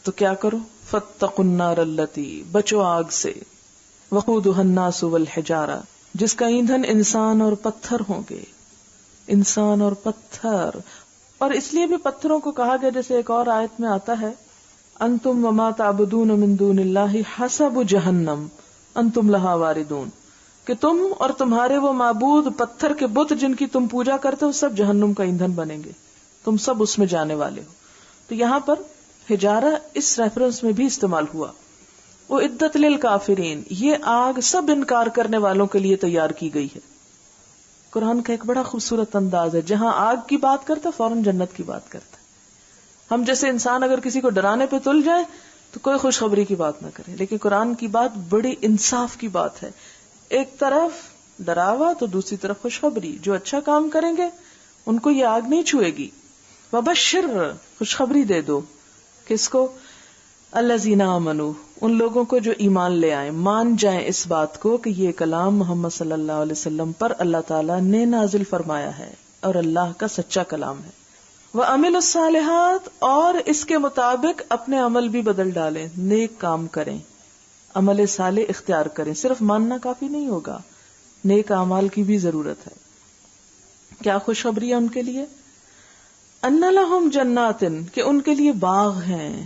تو کیا کرو؟ فَاتَّقُوا النَّارَ الَّتِي، بچو آگ سے، وَقُودُهَا النَّاسُ وَالْحِجَارَةُ، جس کا ایندھن انسان اور پتھر ہوں گے، انسان اور پتھر۔ اور اس لیے بھی پتھروں کو کہا گیا، جیسے ایک اور آیت میں آتا ہے، انتم وما تعبدون من دون اللہ حسب جہنم انتم لہا واردون، کہ تم اور تمہارے وہ معبود پتھر کے بت جن کی تم پوجا کرتے ہو سب جہنم کا ایندھن بنیں گے، تم سب اس میں جانے والے ہو۔ تو یہاں پر حجارہ اس ریفرنس میں بھی استعمال ہوا۔ وہ عدت للکافرین، یہ آگ سب انکار کرنے والوں کے لیے تیار کی گئی ہے۔ قرآن کا ایک بڑا خوبصورت انداز ہے، جہاں آگ کی بات کرتا فوراً جنت کی بات کرتا۔ ہم جیسے انسان اگر کسی کو ڈرانے پہ تل جائے تو کوئی خوشخبری کی بات نہ کرے، لیکن قرآن کی بات بڑی انصاف کی بات ہے۔ ایک طرف ڈراوا تو دوسری طرف خوشخبری، جو اچھا کام کریں گے ان کو یہ آگ نہیں چھوئے گی۔ وبشر، خوشخبری دے دو، کس کو؟ الذین آمنوا، ان لوگوں کو جو ایمان لے آئیں، مان جائیں اس بات کو کہ یہ کلام محمد صلی اللہ علیہ وسلم پر اللہ تعالیٰ نے نازل فرمایا ہے۔ اور اللہ کا سچا کلام ہے. وَعَمِلُوا الصَّالِحَاتِ اور اس کے مطابق اپنے عمل بھی بدل ڈالیں، نیک کام کریں، عمل صالح اختیار کریں. صرف ماننا کافی نہیں ہوگا، نیک اعمال کی بھی ضرورت ہے. کیا خوشخبری ہے ان کے لیے؟ ان لہم جنات کہ ان کے لیے باغ ہیں،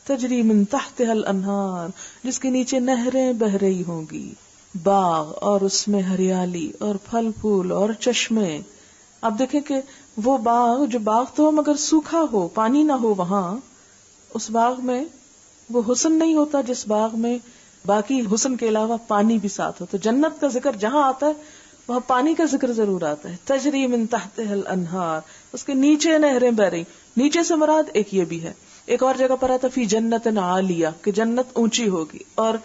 تجری من تحتها الانہار جس کے نیچے نہریں بہ رہی ہوں گی. باغ اور اس میں ہریالی اور پھل پھول اور چشمے. آپ دیکھیں کہ وہ باغ جو باغ تو مگر سوکھا ہو، پانی نہ ہو، وہاں اس باغ میں وہ حسن نہیں ہوتا جس باغ میں باقی حسن کے علاوہ پانی بھی ساتھ ہو. تو جنت کا ذکر جہاں آتا ہے وہاں پانی کا ذکر ضرور آتا ہے. تجری من تحتها الانہار اس کے نیچے نہریں بہ رہی. نیچے سے مراد ایک یہ بھی ہے، ایک اور جگہ پر آتا فی جنت عالیہ کہ جنت اونچی ہوگی اور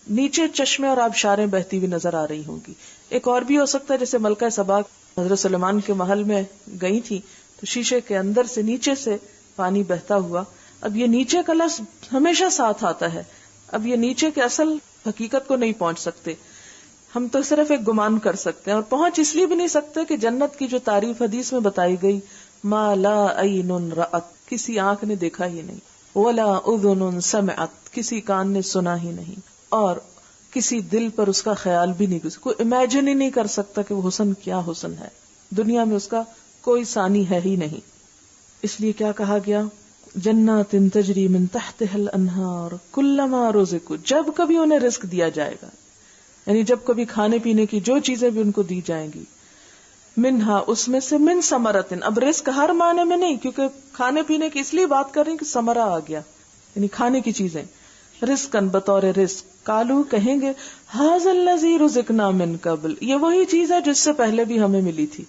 نیچے چشمے اور آبشاریں بہتی ہوئی نظر آ رہی ہوں گی. ایک اور بھی ہو سکتا ہے جیسے ملکہ سبا حضرت سلیمان کے محل میں گئی تھی تو شیشے کے اندر سے نیچے سے پانی بہتا ہوا. اب یہ نیچے کا لفظ ہمیشہ ساتھ آتا ہے. اب یہ نیچے کے اصل حقیقت کو نہیں پہنچ سکتے، ہم تو صرف ایک گمان کر سکتے ہیں، اور پہنچ اس لیے بھی نہیں سکتے کہ جنت کی جو تعریف حدیث میں بتائی گئی ما لا عین رأت کسی آنکھ نے دیکھا ہی نہیں، ولا اذن سمعت کسی کان نے سنا ہی نہیں، اور کسی دل پر اس کا خیال بھی نہیں گزرا. کوئی امیجن ہی نہیں کر سکتا کہ وہ حسن کیا حسن ہے. دنیا میں اس کا کوئی ثانی ہے ہی نہیں. اس لیے کیا کہا گیا؟ جنات تجری من تحتها الانہار کلما رزقوا جب کبھی انہیں رزق دیا جائے گا، یعنی جب کبھی کھانے پینے کی جو چیزیں بھی ان کو دی جائیں گی، منہا اس میں سے، من ثمرتن اب رزق ہر معنی میں نہیں کیونکہ کھانے پینے کی اس لیے بات کر رہے ہیں کہ ثمرہ آ گیا یعنی کھانے کی چیزیں، رزقن بطور رزق. قالو کہیں گے ھذا الذی رزقنا من قبل یہ وہی چیز ہے جس سے پہلے بھی ہمیں ملی تھی.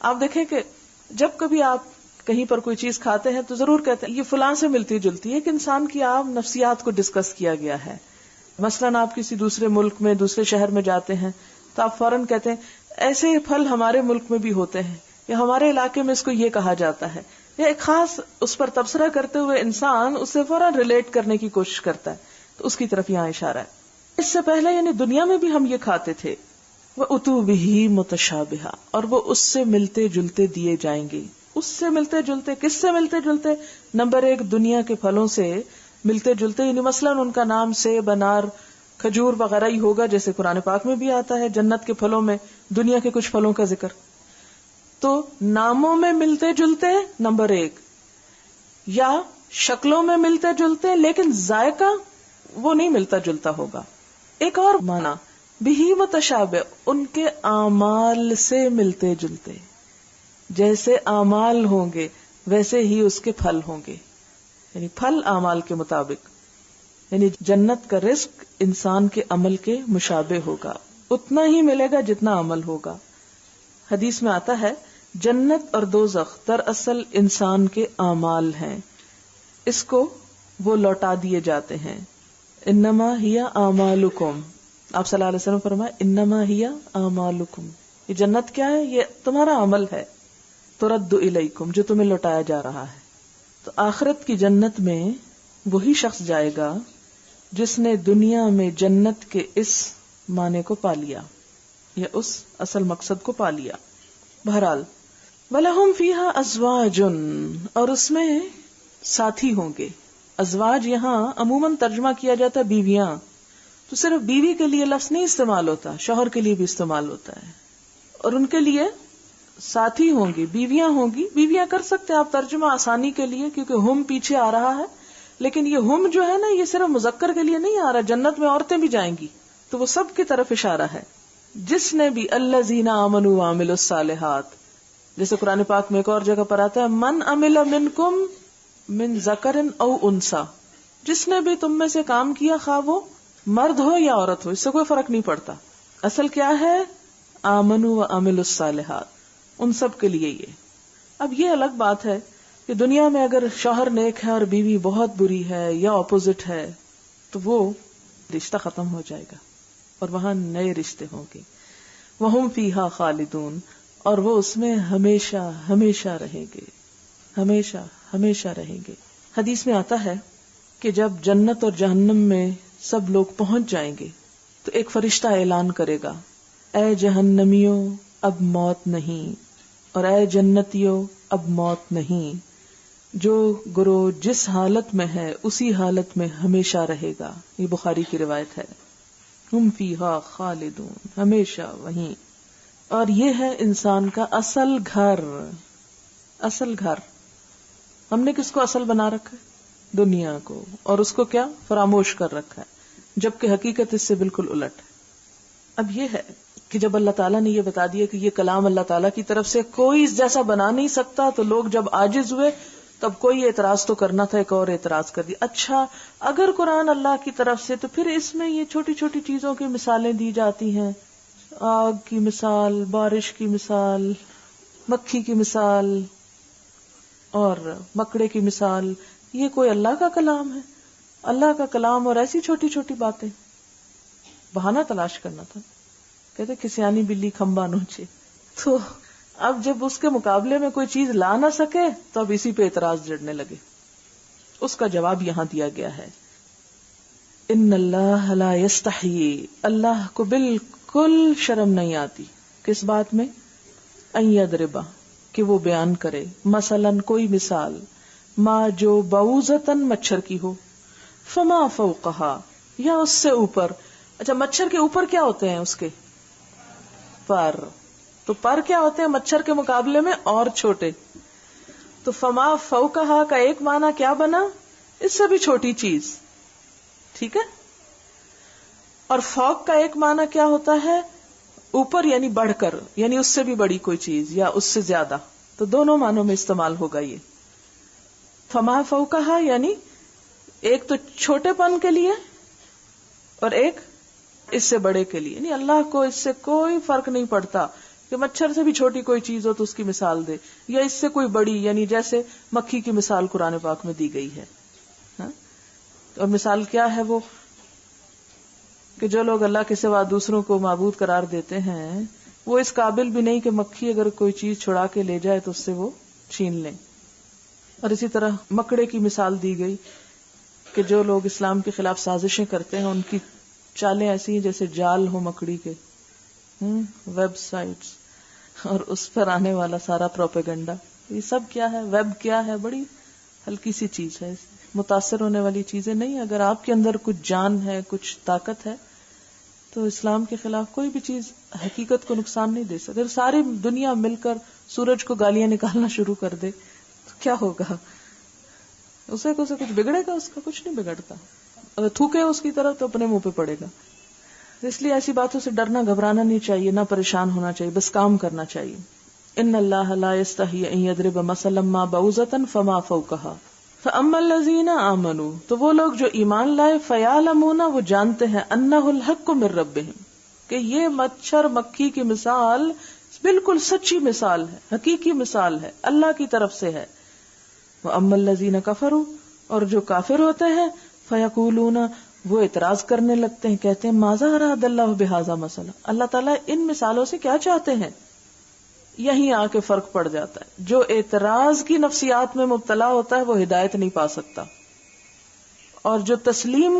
آپ دیکھیں کہ جب کبھی آپ کہیں پر کوئی چیز کھاتے ہیں تو ضرور کہتے ہیں یہ فلاں سے ملتی جلتی ہے. ایک انسان کی آپ نفسیات کو ڈسکس کیا گیا ہے. مثلاً آپ کسی دوسرے ملک میں دوسرے شہر میں جاتے ہیں تو آپ فوراً کہتے ہیں ایسے پھل ہمارے ملک میں بھی ہوتے ہیں یا ہمارے علاقے میں اس کو یہ کہا جاتا ہے، یا ایک خاص اس پر تبصرہ کرتے ہوئے انسان اس سے فوراً ریلیٹ کرنے کی کوشش کرتا ہے. تو اس کی طرف یہاں اشارہ ہے. اس سے پہلے یعنی دنیا میں بھی ہم یہ کھاتے تھے. وَأُتُوا بِهِ مُتَشَابِهًا اور وہ اس سے ملتے جلتے دیے جائیں گے. اس سے ملتے جلتے کس سے ملتے جلتے؟ نمبر ایک دنیا کے پھلوں سے ملتے جلتے، یعنی مثلاً ان کا نام سیب، انار، کھجور وغیرہ ہی ہوگا جیسے قرآن پاک میں بھی آتا ہے جنت کے پھلوں میں دنیا کے کچھ پھلوں کا ذکر. تو ناموں میں ملتے جلتے نمبر ایک، یا شکلوں میں ملتے جلتے لیکن ذائقہ وہ نہیں ملتا جلتا ہوگا. ایک اور معنی بِهِ متشابہ ان کے اعمال سے ملتے جلتے، جیسے اعمال ہوں گے ویسے ہی اس کے پھل ہوں گے، یعنی پھل اعمال کے مطابق. یعنی جنت کا رزق انسان کے عمل کے مشابہ ہوگا، اتنا ہی ملے گا جتنا عمل ہوگا. حدیث میں آتا ہے جنت اور دوزخ دراصل انسان کے اعمال ہیں، اس کو وہ لوٹا دیے جاتے ہیں. انما ہی اعمالکم آپ صلی اللہ علیہ وسلم فرمائے انما ہی اعمالکم یہ جنت کیا ہے؟ یہ تمہارا عمل ہے. ترد الیکم جو تمہیں لوٹایا جا رہا ہے. تو آخرت کی جنت میں وہی شخص جائے گا جس نے دنیا میں جنت کے اس معنی کو پا لیا یا اس اصل مقصد کو پا لیا. بہرحال وَلَهُمْ فِيهَا أَزْوَاجٌ اور اس میں ساتھی ہوں گے. ازواج یہاں عموماً ترجمہ کیا جاتا ہے بیویاں، تو صرف بیوی کے لیے لفظ نہیں استعمال ہوتا، شوہر کے لیے بھی استعمال ہوتا ہے. اور ان کے لیے ساتھی ہوں گی، بیویاں ہوں گی. بیویاں کر سکتے ہیں آپ ترجمہ آسانی کے لیے کیونکہ ہم پیچھے آ رہا ہے، لیکن یہ ہم جو ہے نا یہ صرف مذکر کے لیے نہیں آ رہا، جنت میں عورتیں بھی جائیں گی تو وہ سب کی طرف اشارہ ہے. جس نے بھی الذین آمنوا وعملوا الصالحات جیسے قرآن پاک میں ایک اور جگہ پر آتا ہے من عمل منکم من ذکر او انثی جس نے بھی تم میں سے کام کیا خواہ وہ مرد ہو یا عورت ہو، اس سے کوئی فرق نہیں پڑتا. اصل کیا ہے؟ آمنوا وعملوا الصالحات، ان سب کے لیے یہ. اب یہ الگ بات ہے کہ دنیا میں اگر شوہر نیک ہے اور بیوی بہت بری ہے یا اپوزٹ ہے تو وہ رشتہ ختم ہو جائے گا اور وہاں نئے رشتے ہوں گے. وہم فیہا خالدون اور وہ اس میں ہمیشہ ہمیشہ رہیں گے، ہمیشہ ہمیشہ رہیں گے. حدیث میں آتا ہے کہ جب جنت اور جہنم میں سب لوگ پہنچ جائیں گے تو ایک فرشتہ اعلان کرے گا اے جہنمیوں اب موت نہیں، اور اے جنتیوں اب موت نہیں، جو گروہ جس حالت میں ہے اسی حالت میں ہمیشہ رہے گا. یہ بخاری کی روایت ہے. ہم فیہا خالدون، ہمیشہ وہیں. اور یہ ہے انسان کا اصل گھر. اصل گھر ہم نے کس کو اصل بنا رکھا ہے؟ دنیا کو. اور اس کو کیا فراموش کر رکھا ہے، جبکہ حقیقت اس سے بالکل الٹ ہے. اب یہ ہے کہ جب اللہ تعالیٰ نے یہ بتا دیا کہ یہ کلام اللہ تعالیٰ کی طرف سے کوئی اس جیسا بنا نہیں سکتا، تو لوگ جب عاجز ہوئے تب کوئی اعتراض تو کرنا تھا، ایک اور اعتراض کر دیا. اچھا اگر قرآن اللہ کی طرف سے تو پھر اس میں یہ چھوٹی چھوٹی چیزوں کی مثالیں دی جاتی ہیں، آگ کی مثال، بارش کی مثال، مکھی کی مثال اور مکڑے کی مثال، یہ کوئی اللہ کا کلام ہے؟ اللہ کا کلام اور ایسی چھوٹی چھوٹی باتیں. بہانہ تلاش کرنا تھا. کہتے کسیانی بلی کھمبا نوچے. تو اب جب اس کے مقابلے میں کوئی چیز لا نہ سکے تو اب اسی پہ اعتراض جڑنے لگے. اس کا جواب یہاں دیا گیا ہے، ان اللہ لا یستحیی، اللہ کو بالکل شرم نہیں آتی. کس بات میں؟ ان یضربا، کہ وہ بیان کرے، مثلاً کوئی مثال، ما جو بعوضتاً مچھر کی ہو، فما فوقہا، یا اس سے اوپر. اچھا مچھر کے اوپر کیا ہوتے ہیں؟ اس کے پر. تو پر کیا ہوتے ہیں مچھر کے مقابلے میں؟ اور چھوٹے. تو فما فوقہا کا ایک معنی کیا بنا؟ اس سے بھی چھوٹی چیز. ٹھیک ہے. اور فوق کا ایک معنی کیا ہوتا ہے؟ اوپر یعنی بڑھ کر، یعنی اس سے بھی بڑی کوئی چیز یا اس سے زیادہ. تو دونوں معنوں میں استعمال ہوگا یہ. فما فوقہا یعنی ایک تو چھوٹے پن کے لیے اور ایک اس سے بڑے کے لیے. یعنی اللہ کو اس سے کوئی فرق نہیں پڑتا کہ مچھر سے بھی چھوٹی کوئی چیز ہو تو اس کی مثال دے، یا اس سے کوئی بڑی، یعنی جیسے مکھی کی مثال قرآن پاک میں دی گئی ہے. اور مثال کیا ہے وہ؟ کہ جو لوگ اللہ کے سوا دوسروں کو معبود قرار دیتے ہیں وہ اس قابل بھی نہیں کہ مکھی اگر کوئی چیز چھڑا کے لے جائے تو اس سے وہ چھین لیں. اور اسی طرح مکڑے کی مثال دی گئی کہ جو لوگ اسلام کے خلاف سازشیں کرتے ہیں ان کی چالیں ایسی ہیں جیسے جال ہو مکڑی کے. ویب سائٹس اور اس پر آنے والا سارا پروپیگنڈا، یہ سب کیا ہے؟ ویب کیا ہے؟ بڑی ہلکی سی چیز ہے، متاثر ہونے والی چیزیں نہیں. اگر آپ کے اندر کچھ جان ہے، کچھ طاقت ہے، تو اسلام کے خلاف کوئی بھی چیز حقیقت کو نقصان نہیں دے سکتی. اگر ساری دنیا مل کر سورج کو گالیاں نکالنا شروع کر دے تو کیا ہوگا؟ اسے کچھ بگڑے گا؟ اس کا کچھ نہیں بگڑتا. اگر تھوکے اس کی طرف تو اپنے منہ پہ پڑے گا. اس لیے ایسی باتوں سے ڈرنا گھبرانا نہیں چاہیے، نہ پریشان ہونا چاہیے، بس کام کرنا چاہیے. ان اللہ لا یستحی ان یضرب مثلا ما بعوضۃ فما فوقہا فاما الذین آمنوا، تو وہ لوگ جو ایمان لائے، فیعلمون، وہ جانتے ہیں، انہ الحق من ربہم، کہ یہ مچھر مکھی کی مثال بالکل سچی مثال ہے، حقیقی مثال ہے، اللہ کی طرف سے ہے. واما الذین کفروا، اور جو کافر ہوتے ہیں، فیقولون، وہ اعتراض کرنے لگتے ہیں، کہتے ہیں ماذا اراد اللہ بہذا مثلا، اللہ تعالیٰ ان مثالوں سے کیا چاہتے ہیں؟ یہیں آ کے فرق پڑ جاتا ہے. جو اعتراض کی نفسیات میں مبتلا ہوتا ہے وہ ہدایت نہیں پا سکتا، اور جو تسلیم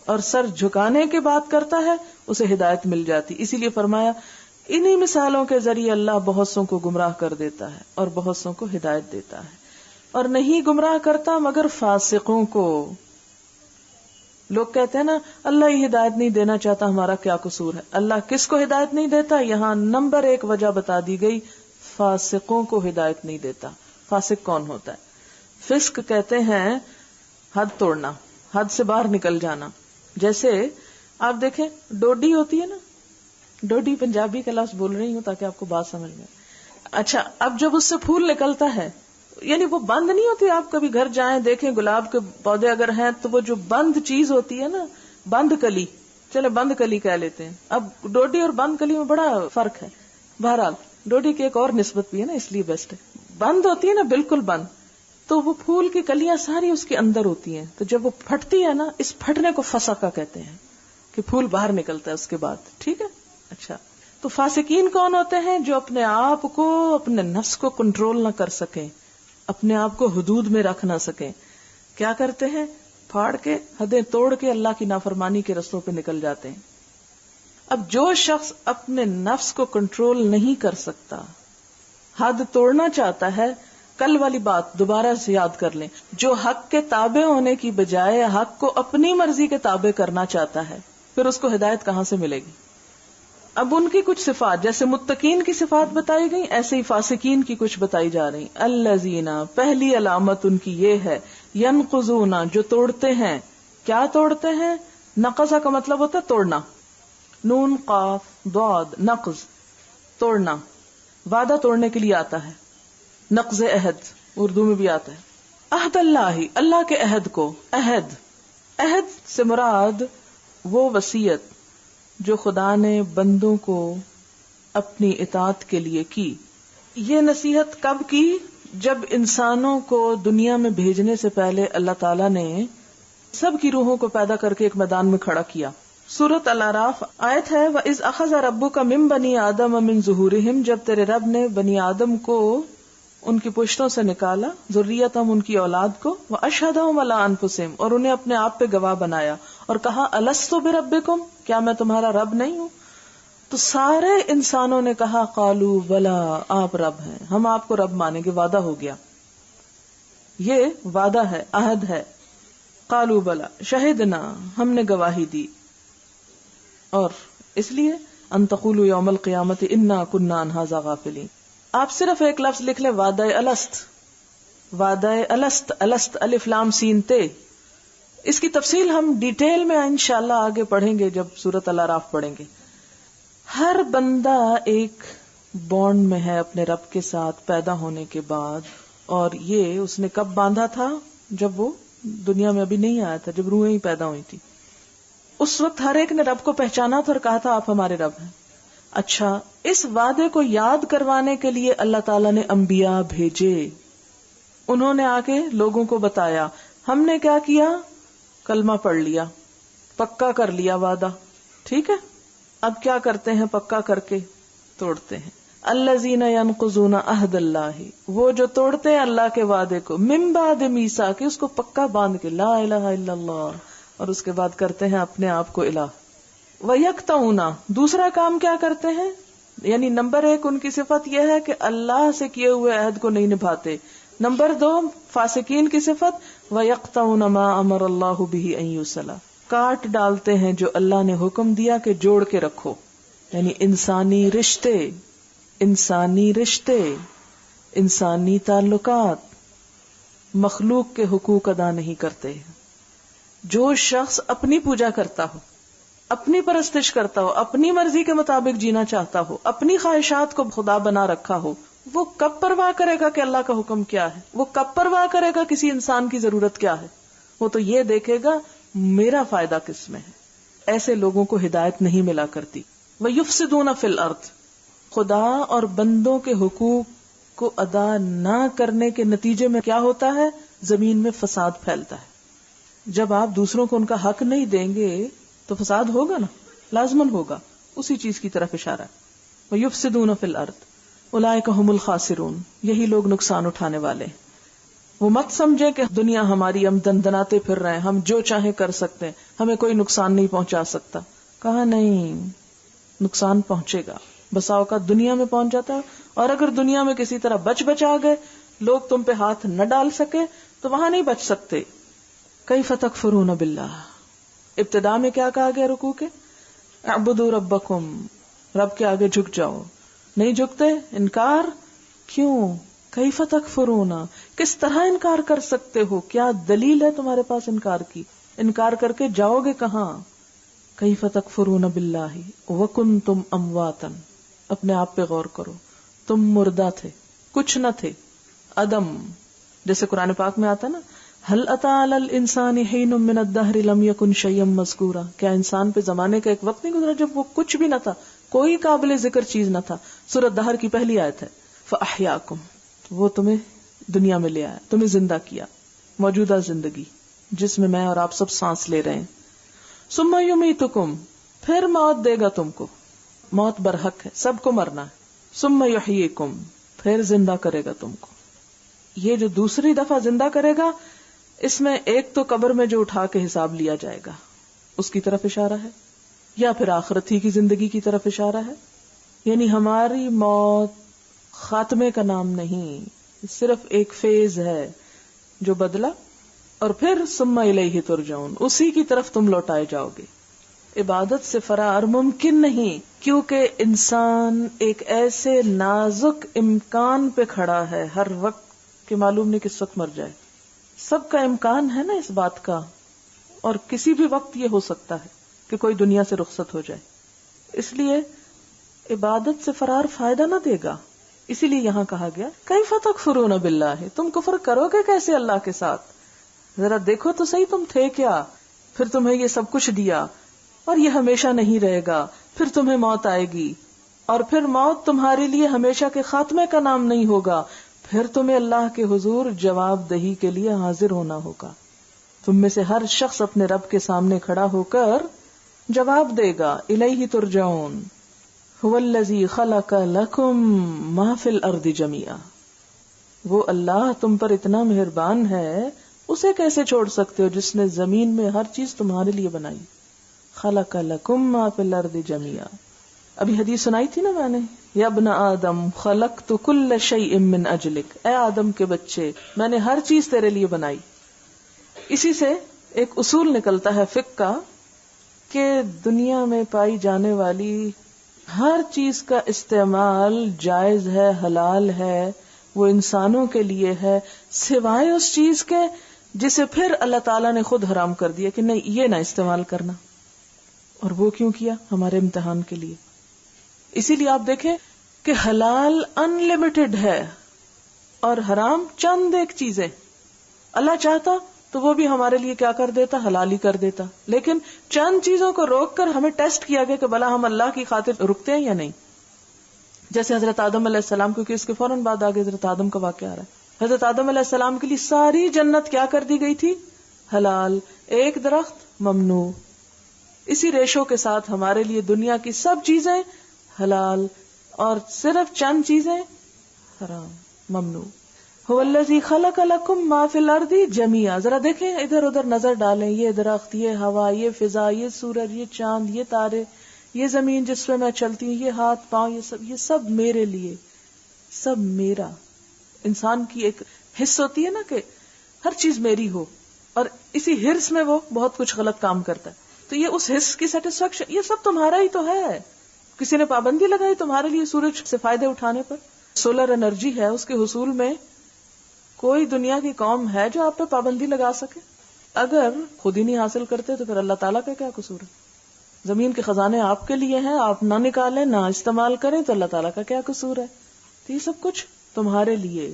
اور سر جھکانے کی بات کرتا ہے اسے ہدایت مل جاتی. اسی لیے فرمایا انہی مثالوں کے ذریعے اللہ بہت سوں کو گمراہ کر دیتا ہے اور بہت سوں کو ہدایت دیتا ہے، اور نہیں گمراہ کرتا مگر فاسقوں کو. لوگ کہتے ہیں نا اللہ ہی ہدایت نہیں دینا چاہتا، ہمارا کیا قصور ہے؟ اللہ کس کو ہدایت نہیں دیتا؟ یہاں نمبر 1 وجہ بتا دی گئی، فاسقوں کو ہدایت نہیں دیتا. فاسق کون ہوتا ہے؟ فسق کہتے ہیں حد توڑنا، حد سے باہر نکل جانا. جیسے آپ دیکھیں ڈوڈی ہوتی ہے نا، ڈوڈی پنجابی کا لفظ بول رہی ہوں تاکہ آپ کو بات سمجھ میں. اچھا اب جب اس سے پھول نکلتا ہے، یعنی وہ بند نہیں ہوتی. آپ کبھی گھر جائیں دیکھیں گلاب کے پودے اگر ہیں تو وہ جو بند چیز ہوتی ہے نا، بند کلی، چلے بند کلی کہہ لیتے ہیں. اب ڈوڈی اور بند کلی میں بڑا فرق ہے. بہرحال ڈوڈی کی ایک اور نسبت بھی ہے نا، اس لیے بیسٹ ہے. بند ہوتی ہے نا بالکل بند، تو وہ پھول کی کلیاں ساری اس کے اندر ہوتی ہیں. تو جب وہ پھٹتی ہے نا، اس پھٹنے کو فسقہ کہتے ہیں، کہ پھول باہر نکلتا ہے اس کے بعد. ٹھیک ہے. اچھا تو فاسقین کون ہوتے ہیں؟ جو اپنے آپ کو، اپنے نفس کو کنٹرول نہ کر سکیں، اپنے آپ کو حدود میں رکھ نہ سکیں. کیا کرتے ہیں؟ پھاڑ کے، حدیں توڑ کے اللہ کی نافرمانی کے رستوں پہ نکل جاتے ہیں. اب جو شخص اپنے نفس کو کنٹرول نہیں کر سکتا حد توڑنا چاہتا ہے، کل والی بات دوبارہ سے یاد کر لیں، جو حق کے تابع ہونے کی بجائے حق کو اپنی مرضی کے تابع کرنا چاہتا ہے، پھر اس کو ہدایت کہاں سے ملے گی؟ اب ان کی کچھ صفات، جیسے متقین کی صفات بتائی گئی، ایسے ہی فاسقین کی کچھ بتائی جا رہی. الذین، پہلی علامت ان کی یہ ہے، ینقضون، جو توڑتے ہیں. کیا توڑتے ہیں؟ نقضہ کا مطلب ہوتا ہے توڑنا، نون قاف ضاد، نقض توڑنا، وعدہ توڑنے کے لیے آتا ہے. نقض عہد اردو میں بھی آتا ہے. عہد اللہ، اللہ کے عہد کو. عہد سے مراد وہ وصیت جو خدا نے بندوں کو اپنی اطاعت کے لیے کی. یہ نصیحت کب کی؟ جب انسانوں کو دنیا میں بھیجنے سے پہلے اللہ تعالیٰ نے سب کی روحوں کو پیدا کر کے ایک میدان میں کھڑا کیا. سورۃ الاعراف آیت ہے، وَإِذْ أَخَذَ رَبُّكَ مِن بَنِي آدَمَ مِن ظُهُورِهِمْ، جب تیرے رب نے بنی آدم کو ان کی پشتوں سے نکالا، ذریتہم، ان کی اولاد کو، وَأَشْهَدَهُمْ عَلَىٰ أَنفُسِهِمْ، اور انہیں اپنے آپ پہ گواہ بنایا اور کہا أَلَسْتُ بِرَبِّكُمْ، کیا میں تمہارا رب نہیں ہوں؟ تو سارے انسانوں نے کہا قالوا بلا، آپ رب ہیں، ہم آپ کو رب مانیں گے. وعدہ ہو گیا، یہ وعدہ ہے، عہد ہے. قالوا بلا شہدنا، ہم نے گواہی دی. اور اس لیے ان تقولوا یوم القیامت انا کنا عن ھذا غافلین. آپ صرف ایک لفظ لکھ لیں، وعدہ الست. وعدہ الست، الست الف لام سین تے. اس کی تفصیل ہم ڈیٹیل میں انشاءاللہ آگے پڑھیں گے جب سورۃ الاعراف پڑھیں گے. ہر بندہ ایک بانڈ میں ہے اپنے رب کے ساتھ پیدا ہونے کے بعد، اور یہ اس نے کب باندھا تھا؟ جب وہ دنیا میں ابھی نہیں آیا تھا، جب روحیں ہی پیدا ہوئی تھی. اس وقت ہر ایک نے رب کو پہچانا تھا اور کہا تھا آپ ہمارے رب ہیں. اچھا، اس وعدے کو یاد کروانے کے لیے اللہ تعالیٰ نے انبیاء بھیجے. انہوں نے آ کے لوگوں کو بتایا. ہم نے کیا کیا؟ کلمہ پڑھ لیا، پکا کر لیا وعدہ. ٹھیک ہے، اب کیا کرتے ہیں؟ پکا کر کے توڑتے ہیں. الذین ینقضون عہد اللہ، وہ جو توڑتے ہیں اللہ کے وعدے کو، من بعد میثاق، اس کو پکا باندھ کے، لا الہ الا اللہ، اور اس کے بعد کرتے ہیں اپنے آپ کو الہ. وَيَقْطَعُونَ، دوسرا کام کیا کرتے ہیں؟ یعنی نمبر 1 ان کی صفت یہ ہے کہ اللہ سے کیے ہوئے عہد کو نہیں نبھاتے. نمبر 2 فاسقین کی صفت، وَيَقْطَعُونَ مَا أَمَرَ اللَّهُ بِهِ أَن يُوصَلَ، کاٹ ڈالتے ہیں جو اللہ نے حکم دیا کہ جوڑ کے رکھو. یعنی انسانی رشتے، انسانی تعلقات، مخلوق کے حقوق ادا نہیں کرتے. جو شخص اپنی پوجا کرتا ہو، اپنی پرستش کرتا ہو، اپنی مرضی کے مطابق جینا چاہتا ہو، اپنی خواہشات کو خدا بنا رکھا ہو، وہ کب پرواہ کرے گا کہ اللہ کا حکم کیا ہے؟ وہ کب پرواہ کرے گا کسی انسان کی ضرورت کیا ہے؟ وہ تو یہ دیکھے گا میرا فائدہ کس میں ہے. ایسے لوگوں کو ہدایت نہیں ملا کرتی. وَيُفْسِدُونَ فِي الْأَرْضِ، خدا اور بندوں کے حقوق کو ادا نہ کرنے کے نتیجے میں کیا ہوتا ہے؟ زمین میں فساد پھیلتا ہے. جب آپ دوسروں کو ان کا حق نہیں دیں گے تو فساد ہوگا نا، لازماً ہوگا. اسی چیز کی طرف اشارہ ہے. وَيُفْسِدُونَ فِي الْأَرْضِ أُولَئِكَ هُمُ الْخَاسِرُونَ، یہی لوگ نقصان اٹھانے والے ہیں. وہ مت سمجھے کہ دنیا ہماری، ہم دندناتے پھر رہے ہیں، ہم جو چاہیں کر سکتے ہیں، ہمیں کوئی نقصان نہیں پہنچا سکتا. کہا نہیں، نقصان پہنچے گا. بسا اوقات دنیا میں پہنچ جاتا ہے، اور اگر دنیا میں کسی طرح بچا گئے، لوگ تم پہ ہاتھ نہ ڈال سکے، تو وہاں نہیں بچ سکتے. کیف تکفرون باللہ، ابتدا میں کیا کہا گیا رکوع کے؟ اعبدوا ربکم، رب کے آگے جھک جاؤ. نہیں جھکتے، انکار. کیوں؟ کیف تکفرون، کس طرح انکار کر سکتے ہو؟ کیا دلیل ہے تمہارے پاس انکار کی؟ انکار کر کے جاؤ گے کہاں؟ کیف تکفرون باللہ وکنتم امواتا، اپنے آپ پہ غور کرو. تم مردہ تھے، کچھ نہ تھے، عدم. جیسے قرآن پاک میں آتا نا، هل اتى على الانسان حين من الدهر لم يكن شيئا مذكورا، کیا انسان پہ زمانے کا ایک وقت نہیں گزرا جب وہ کچھ بھی نہ تھا، کوئی قابل ذکر چیز نہ تھا. سورۃ دہر کی پہلی آیت ہے. فاحیاکم، وہ تمہیں دنیا میں لے آیا، تمہیں زندہ کیا، موجودہ زندگی جس میں اور آپ سب سانس لے رہے ہیں. ثم یمیتکم، پھر موت دے گا تم کو. موت برحق ہے، سب کو مرنا ہے. ثم یحییکم، پھر زندہ کرے گا تم کو. یہ جو دوسری دفعہ زندہ کرے گا، اس میں ایک تو قبر میں جو اٹھا کے حساب لیا جائے گا اس کی طرف اشارہ ہے، یا پھر آخرت ہی کی زندگی کی طرف اشارہ ہے. یعنی ہماری موت خاتمے کا نام نہیں، صرف ایک فیز ہے جو بدلا، اور پھر ثم الیہ ترجعون، اسی کی طرف تم لوٹائے جاؤ گے. عبادت سے فرار ممکن نہیں، کیونکہ انسان ایک ایسے نازک امکان پہ کھڑا ہے ہر وقت کہ معلوم نہیں کس وقت مر جائے. سب کا امکان ہے نا اس بات کا، اور کسی بھی وقت یہ ہو سکتا ہے کہ کوئی دنیا سے رخصت ہو جائے. اس لیے عبادت سے فرار فائدہ نہ دے گا. اسی لیے یہاں کہا گیا کیف تکفرون باللہ، تم کفر کرو گے کیسے اللہ کے ساتھ؟ ذرا دیکھو تو صحیح تم تھے کیا، پھر تمہیں یہ سب کچھ دیا، اور یہ ہمیشہ نہیں رہے گا، پھر تمہیں موت آئے گی، اور پھر موت تمہارے لیے ہمیشہ کے خاتمے کا نام نہیں ہوگا، پھر تمہیں اللہ کے حضور جواب دہی کے لیے حاضر ہونا ہوگا. تم میں سے ہر شخص اپنے رب کے سامنے کھڑا ہو کر جواب دے گا. الیہ ترجعون هو الذی خلق لکم ما فی الارض جمیعا، وہ اللہ تم پر اتنا مہربان ہے، اسے کیسے چھوڑ سکتے ہو جس نے زمین میں ہر چیز تمہارے لیے بنائی. خلق لکم ما فی الارض جمیعا. ابھی حدیث سنائی تھی نا میں نے، یا ابن آدم خلقت کل شیء من اجلک، اے آدم کے بچے میں نے ہر چیز تیرے لیے بنائی. اسی سے ایک اصول نکلتا ہے فقہ کا کہ دنیا میں پائی جانے والی ہر چیز کا استعمال جائز ہے، حلال ہے، وہ انسانوں کے لیے ہے، سوائے اس چیز کے جسے پھر اللہ تعالیٰ نے خود حرام کر دیا کہ نہیں یہ نہ استعمال کرنا. اور وہ کیوں کیا؟ ہمارے امتحان کے لیے. اسی لیے آپ دیکھیں کہ حلال ان لمیٹڈ ہے اور حرام چند ایک چیزیں. اللہ چاہتا تو وہ بھی ہمارے لیے کیا کر دیتا؟ حلال ہی کر دیتا. لیکن چند چیزوں کو روک کر ہمیں ٹیسٹ کیا گیا کہ بھلا ہم اللہ کی خاطر رکتے ہیں یا نہیں. جیسے حضرت آدم علیہ السلام، کیونکہ اس کے فوراً بعد آگے حضرت آدم کا واقعہ آ رہا ہے. حضرت آدم علیہ السلام کے لیے ساری جنت کیا کر دی گئی تھی؟ حلال، ایک درخت ممنوع. اسی ریشو کے ساتھ ہمارے لیے دنیا کی سب چیزیں حلال اور صرف چند چیزیں حرام، ممنوع. هو الذی خلق لکم ما فی الارض جمیعا. ذرا دیکھیں ادھر ادھر نظر ڈالیں، یہ درخت، یہ ہوا، یہ فضا، یہ سورج، یہ چاند، یہ تارے، یہ زمین جس پہ میں چلتی ہوں، یہ ہاتھ پاؤں، یہ سب میرے لیے، سب میرا. انسان کی ایک حس ہوتی ہے نا کہ ہر چیز میری ہو، اور اسی حرص میں وہ بہت کچھ غلط کام کرتا ہے. تو یہ اس حص کی سیٹسفیکشن، یہ سب تمہارا ہی تو ہے. کسی نے پابندی لگائی تمہارے لیے سورج سے فائدے اٹھانے پر؟ سولر انرجی ہے، اس کے حصول میں کوئی دنیا کی قوم ہے جو آپ پہ پابندی لگا سکے؟ اگر خود ہی نہیں حاصل کرتے تو پھر اللہ تعالیٰ کا کیا قصور ہے؟ زمین کے خزانے آپ کے لیے ہیں، آپ نہ نکالیں نہ استعمال کریں تو اللہ تعالیٰ کا کیا قصور ہے؟ تو یہ سب کچھ تمہارے لیے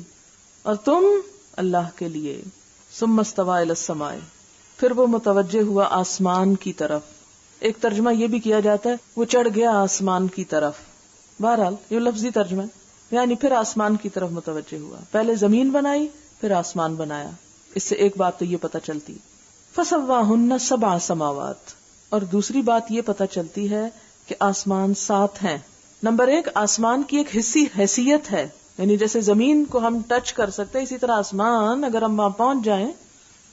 اور تم اللہ کے لیے. ثم استوى الى السماء، پھر وہ متوجہ ہوا آسمان کی طرف. ایک ترجمہ یہ بھی کیا جاتا ہے وہ چڑھ گیا آسمان کی طرف. بہرحال یہ لفظی ترجمہ ہے، یعنی پھر آسمان کی طرف متوجہ ہوا. پہلے زمین بنائی پھر آسمان بنایا. اس سے ایک بات تو یہ پتہ چلتی فسواہن 7 سماوات، اور دوسری بات یہ پتہ چلتی ہے کہ آسمان 7 ہیں. نمبر 1، آسمان کی ایک حصی حیثیت ہے، یعنی جیسے زمین کو ہم ٹچ کر سکتے اسی طرح آسمان اگر ہم وہاں پہنچ جائیں،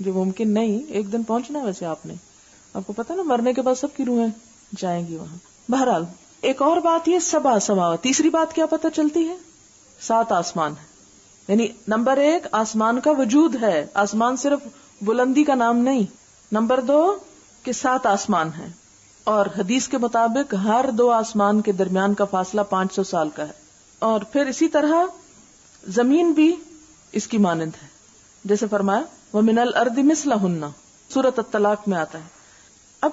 جو ممکن نہیں، ایک دن پہنچنا ہے. ویسے آپ کو پتا نا مرنے کے بعد سب کی روحیں جائیں گی وہاں. بہرحال ایک اور بات یہ 7 سماوات. تیسری بات کیا پتہ چلتی ہے؟ 7 آسمان ہے. یعنی نمبر 1 آسمان کا وجود ہے، آسمان صرف بلندی کا نام نہیں. نمبر 2 کہ 7 آسمان ہیں، اور حدیث کے مطابق ہر 2 آسمان کے درمیان کا فاصلہ 500 سال کا ہے. اور پھر اسی طرح زمین بھی اس کی مانند ہے، جیسے فرمایا وَمِنَ الْأَرْضِ مِثْلَهُنَّ، سورۃ الطلاق میں آتا ہے. اب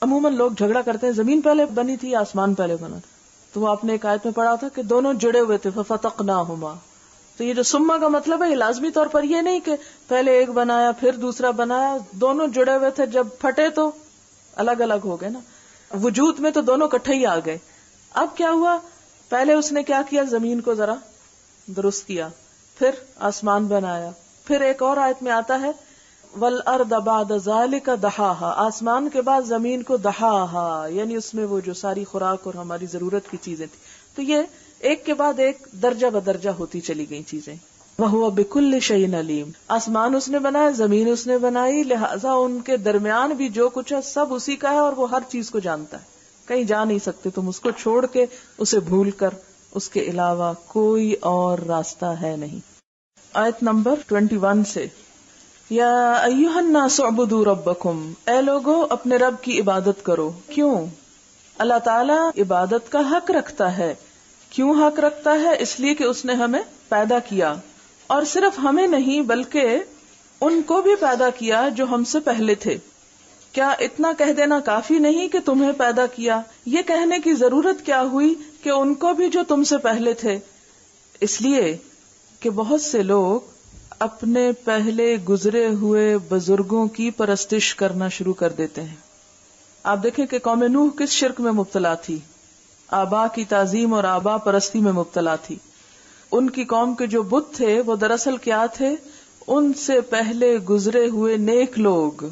عموماً لوگ جھگڑا کرتے ہیں زمین پہلے بنی تھی آسمان پہلے بنا تھا. تو وہ آپ نے ایک آیت میں پڑھا تھا کہ دونوں جڑے ہوئے تھے فَفَتَقْنَاهُمَا. تو یہ جو سما کا مطلب ہے یہ لازمی طور پر یہ نہیں کہ پہلے ایک بنایا پھر دوسرا بنایا، دونوں جڑے ہوئے تھے، جب پھٹے تو الگ الگ ہو گئے نا. وجود میں تو دونوں کٹھے ہی آ گئے. اب کیا ہوا؟ پہلے اس نے کیا کیا؟ زمین کو ذرا درست کیا، پھر آسمان بنایا. پھر ایک اور آیت میں آتا ہے وَالْأَرْضَ بَعْدَ ذَلِكَ دَحَاهَا، آسمان کے بعد زمین کو دہاہا، یعنی اس میں وہ جو ساری خوراک اور ہماری ضرورت کی چیزیں تھی. تو یہ ایک کے بعد ایک درجہ بدرجہ ہوتی چلی گئی چیزیں. وَهُوَ بِكُلِّ شَيْءٍ عَلِيمٌ، آسمان اس نے بنایا، زمین اس نے بنائی، لہذا ان کے درمیان بھی جو کچھ ہے سب اسی کا ہے، اور وہ ہر چیز کو جانتا ہے. کہیں جا نہیں سکتے تم اس کو چھوڑ کے اسے بھول کر اس کے علاوہ کوئی اور راستہ ہے نہیں. آیت نمبر 21 سے یا ایھا الناس اعبدوا ربکم، اے لوگو اپنے رب کی عبادت کرو. کیوں؟ اللہ تعالیٰ عبادت کا حق رکھتا ہے. کیوں حق رکھتا ہے؟ اس لیے کہ اس نے ہمیں پیدا کیا، اور صرف ہمیں نہیں بلکہ ان کو بھی پیدا کیا جو ہم سے پہلے تھے. کیا اتنا کہہ دینا کافی نہیں کہ تمہیں پیدا کیا؟ یہ کہنے کی ضرورت کیا ہوئی کہ ان کو بھی جو تم سے پہلے تھے؟ اس لیے کہ بہت سے لوگ اپنے پہلے گزرے ہوئے بزرگوں کی پرستش کرنا شروع کر دیتے ہیں. آپ دیکھیں کہ قوم نوح کس شرک میں مبتلا تھی، آبا کی تعظیم اور آبا پرستی میں مبتلا تھی. ان کی قوم کے جو بت تھے وہ دراصل کیا تھے؟ ان سے پہلے گزرے ہوئے نیک لوگ،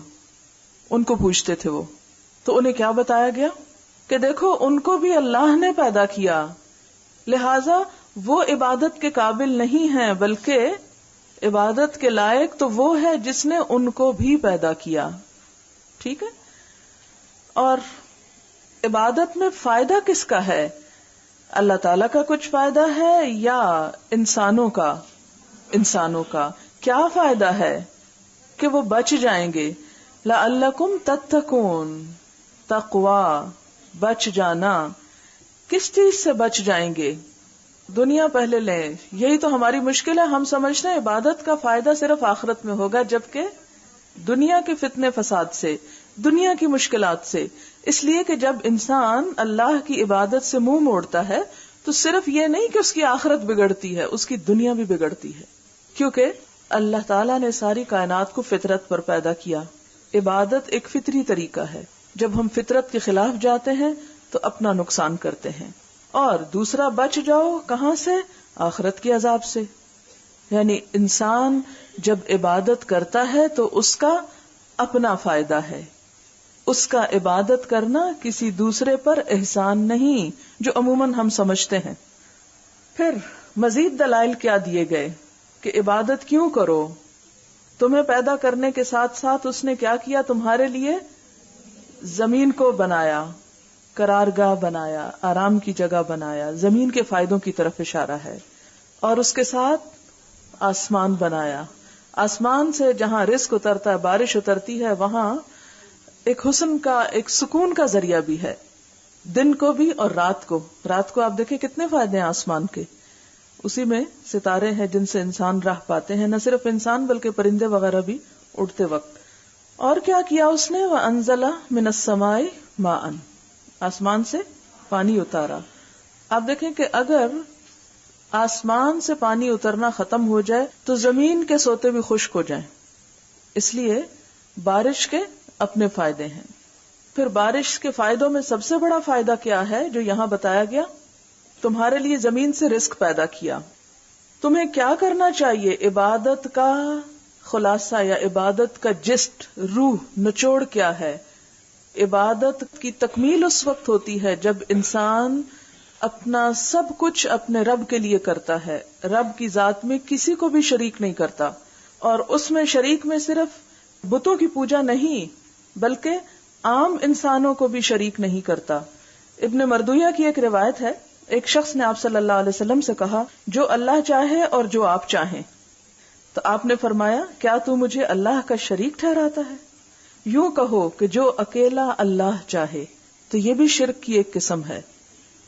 ان کو پوچھتے تھے وہ. تو انہیں کیا بتایا گیا کہ دیکھو ان کو بھی اللہ نے پیدا کیا، لہذا وہ عبادت کے قابل نہیں ہیں، بلکہ عبادت کے لائق تو وہ ہے جس نے ان کو بھی پیدا کیا. ٹھیک ہے؟ اور عبادت میں فائدہ کس کا ہے؟ اللہ تعالیٰ کا کچھ فائدہ ہے یا انسانوں کا؟ انسانوں کا. کیا فائدہ ہے؟ کہ وہ بچ جائیں گے. لعلکم تتقون، تقوی، بچ جانا. کس چیز سے بچ جائیں گے؟ دنیا پہلے لیں. یہی تو ہماری مشکل ہے. ہم سمجھتے ہیں عبادت کا فائدہ صرف آخرت میں ہوگا، جبکہ دنیا کے فتنے فساد سے، دنیا کی مشکلات سے. اس لیے کہ جب انسان اللہ کی عبادت سے منہ موڑتا ہے تو صرف یہ نہیں کہ اس کی آخرت بگڑتی ہے، اس کی دنیا بھی بگڑتی ہے. کیونکہ اللہ تعالیٰ نے ساری کائنات کو فطرت پر پیدا کیا. عبادت ایک فطری طریقہ ہے. جب ہم فطرت کے خلاف جاتے ہیں تو اپنا نقصان کرتے ہیں. اور دوسرا، بچ جاؤ کہاں سے؟ آخرت کے عذاب سے. یعنی انسان جب عبادت کرتا ہے تو اس کا اپنا فائدہ ہے. اس کا عبادت کرنا کسی دوسرے پر احسان نہیں، جو عموماً ہم سمجھتے ہیں. پھر مزید دلائل کیا دیے گئے کہ عبادت کیوں کرو؟ تمہیں پیدا کرنے کے ساتھ ساتھ اس نے کیا کیا؟ تمہارے لیے زمین کو بنایا، قرارگاہ بنایا، آرام کی جگہ بنایا. زمین کے فائدوں کی طرف اشارہ ہے. اور اس کے ساتھ آسمان بنایا. آسمان سے جہاں رزق اترتا ہے، بارش اترتی ہے، وہاں ایک حسن کا، ایک سکون کا ذریعہ بھی ہے، دن کو بھی اور رات کو. رات کو آپ دیکھیں کتنے فائدے ہیں آسمان کے. اسی میں ستارے ہیں جن سے انسان راہ پاتے ہیں. نہ صرف انسان بلکہ پرندے وغیرہ بھی اڑتے وقت. اور کیا کیا اس نے؟ وَأَنزَلَ مِنَ السَّمَاءِ مَاءً، آسمان سے پانی اتارا. آپ دیکھیں کہ اگر آسمان سے پانی اترنا ختم ہو جائے تو زمین کے سوتے بھی خشک ہو جائیں. اس لیے بارش کے اپنے فائدے ہیں. پھر بارش کے فائدوں میں سب سے بڑا فائدہ کیا ہے جو یہاں بتایا گیا؟ تمہارے لیے زمین سے رزق پیدا کیا. تمہیں کیا کرنا چاہیے؟ عبادت کا خلاصہ یا عبادت کا جسٹ، روح، نچوڑ کیا ہے؟ عبادت کی تکمیل اس وقت ہوتی ہے جب انسان اپنا سب کچھ اپنے رب کے لیے کرتا ہے. رب کی ذات میں کسی کو بھی شریک نہیں کرتا. اور اس میں شریک میں صرف بتوں کی پوجا نہیں بلکہ عام انسانوں کو بھی شریک نہیں کرتا. ابن مردویہ کی ایک روایت ہے، ایک شخص نے آپ صلی اللہ علیہ وسلم سے کہا، جو اللہ چاہے اور جو آپ چاہیں. تو آپ نے فرمایا، کیا تو مجھے اللہ کا شریک ٹھہراتا ہے؟ یوں کہو کہ جو اکیلا اللہ چاہے. تو یہ بھی شرک کی ایک قسم ہے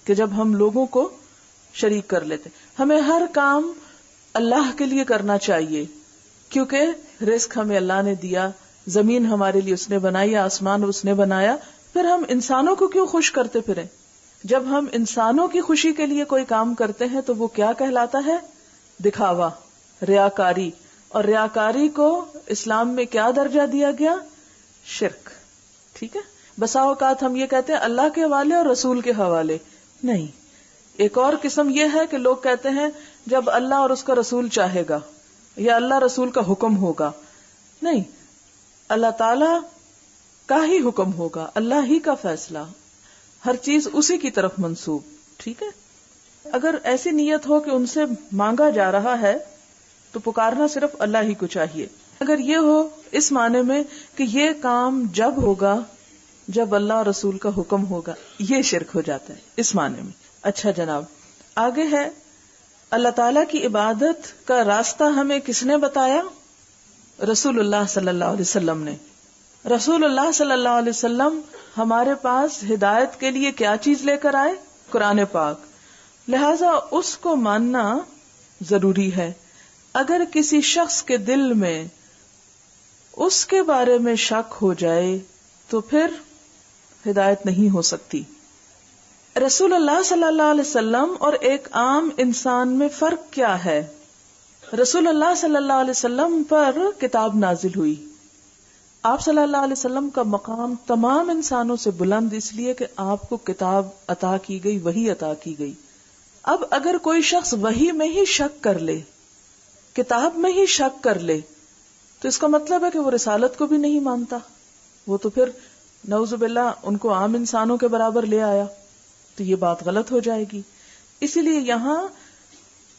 کہ جب ہم لوگوں کو شریک کر لیتے. ہمیں ہر کام اللہ کے لیے کرنا چاہیے کیونکہ رزق ہمیں اللہ نے دیا، زمین ہمارے لیے اس نے بنائی، آسمان اس نے بنایا. پھر ہم انسانوں کو کیوں خوش کرتے پھریں؟ جب ہم انسانوں کی خوشی کے لیے کوئی کام کرتے ہیں تو وہ کیا کہلاتا ہے؟ دکھاوا، ریاکاری. اور ریاکاری کو اسلام میں کیا درجہ دیا گیا؟ شرک. ٹھیک ہے. بسا اوقات ہم یہ کہتے ہیں اللہ کے حوالے اور رسول کے حوالے. نہیں. ایک اور قسم یہ ہے کہ لوگ کہتے ہیں جب اللہ اور اس کا رسول چاہے گا یا اللہ رسول کا حکم ہوگا. نہیں، اللہ تعالی کا ہی حکم ہوگا، اللہ ہی کا فیصلہ، ہر چیز اسی کی طرف منسوب. ٹھیک ہے. اگر ایسی نیت ہو کہ ان سے مانگا جا رہا ہے تو پکارنا صرف اللہ ہی کو چاہیے. اگر یہ ہو اس معنی میں کہ یہ کام جب ہوگا جب اللہ رسول کا حکم ہوگا، یہ شرک ہو جاتا ہے اس معنی میں. اچھا جناب، آگے ہے اللہ تعالیٰ کی عبادت کا راستہ ہمیں کس نے بتایا؟ رسول اللہ صلی اللہ علیہ وسلم نے. رسول اللہ صلی اللہ علیہ وسلم ہمارے پاس ہدایت کے لیے کیا چیز لے کر آئے؟ قرآن پاک. لہذا اس کو ماننا ضروری ہے. اگر کسی شخص کے دل میں اس کے بارے میں شک ہو جائے تو پھر ہدایت نہیں ہو سکتی. رسول اللہ صلی اللہ علیہ وسلم اور ایک عام انسان میں فرق کیا ہے؟ رسول اللہ صلی اللہ علیہ وسلم پر کتاب نازل ہوئی. آپ صلی اللہ علیہ وسلم کا مقام تمام انسانوں سے بلند اس لیے کہ آپ کو کتاب عطا کی گئی، وحی عطا کی گئی. اب اگر کوئی شخص وحی میں ہی شک کر لے، کتاب میں ہی شک کر لے، تو اس کا مطلب ہے کہ وہ رسالت کو بھی نہیں مانتا. وہ تو پھر نعوذ باللہ ان کو عام انسانوں کے برابر لے آیا، تو یہ بات غلط ہو جائے گی. اسی لیے یہاں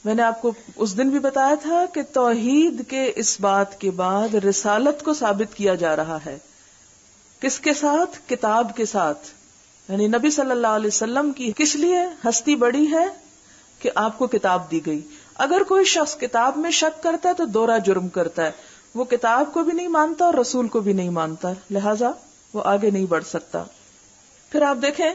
میں نے آپ کو اس دن بھی بتایا تھا کہ توحید کے اس بات کے بعد رسالت کو ثابت کیا جا رہا ہے. کس کے ساتھ؟ کتاب کے ساتھ. یعنی نبی صلی اللہ علیہ وسلم کی کس لیے ہستی بڑی ہے کہ آپ کو کتاب دی گئی. اگر کوئی شخص کتاب میں شک کرتا ہے تو دوہرا جرم کرتا ہے. وہ کتاب کو بھی نہیں مانتا اور رسول کو بھی نہیں مانتا، لہذا وہ آگے نہیں بڑھ سکتا. پھر آپ دیکھیں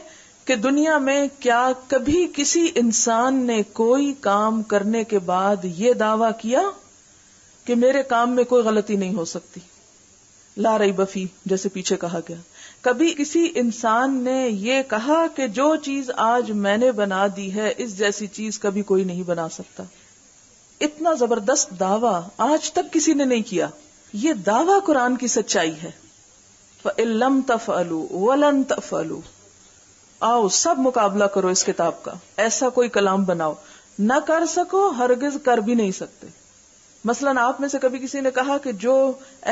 کہ دنیا میں کیا کبھی کسی انسان نے کوئی کام کرنے کے بعد یہ دعویٰ کیا کہ میرے کام میں کوئی غلطی نہیں ہو سکتی؟ لا ریب فیہ، جیسے پیچھے کہا گیا. کبھی کسی انسان نے یہ کہا کہ جو چیز آج میں نے بنا دی ہے اس جیسی چیز کبھی کوئی نہیں بنا سکتا؟ اتنا زبردست دعویٰ آج تک کسی نے نہیں کیا. یہ دعویٰ قرآن کی سچائی ہے. فَإِن لَمْ تَفْعَلُوا وَلَن تَفْعَلُوا، آؤ سب مقابلہ کرو اس کتاب کا، ایسا کوئی کلام بناؤ. نہ کر سکو، ہرگز کر بھی نہیں سکتے. مثلا آپ میں سے کبھی کسی نے کہا کہ جو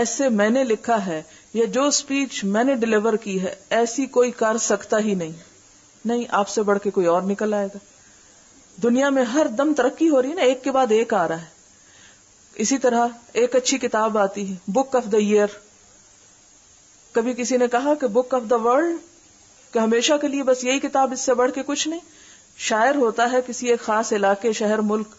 ایسے میں نے لکھا ہے یا جو اسپیچ میں نے ڈیلیور کی ہے ایسی کوئی کر سکتا ہی نہیں. نہیں، آپ سے بڑھ کے کوئی اور نکل آئے گا. دنیا میں ہر دم ترقی ہو رہی ہے نا، ایک کے بعد ایک آ رہا ہے. اسی طرح ایک اچھی کتاب آتی ہے، بک آف دا ایئر. کبھی کسی نے کہا کہ بک آف دا ورلڈ، کہ ہمیشہ کے لیے بس یہی کتاب، اس سے بڑھ کے کچھ نہیں. شاعر ہوتا ہے کسی ایک خاص علاقے، شہر، ملک.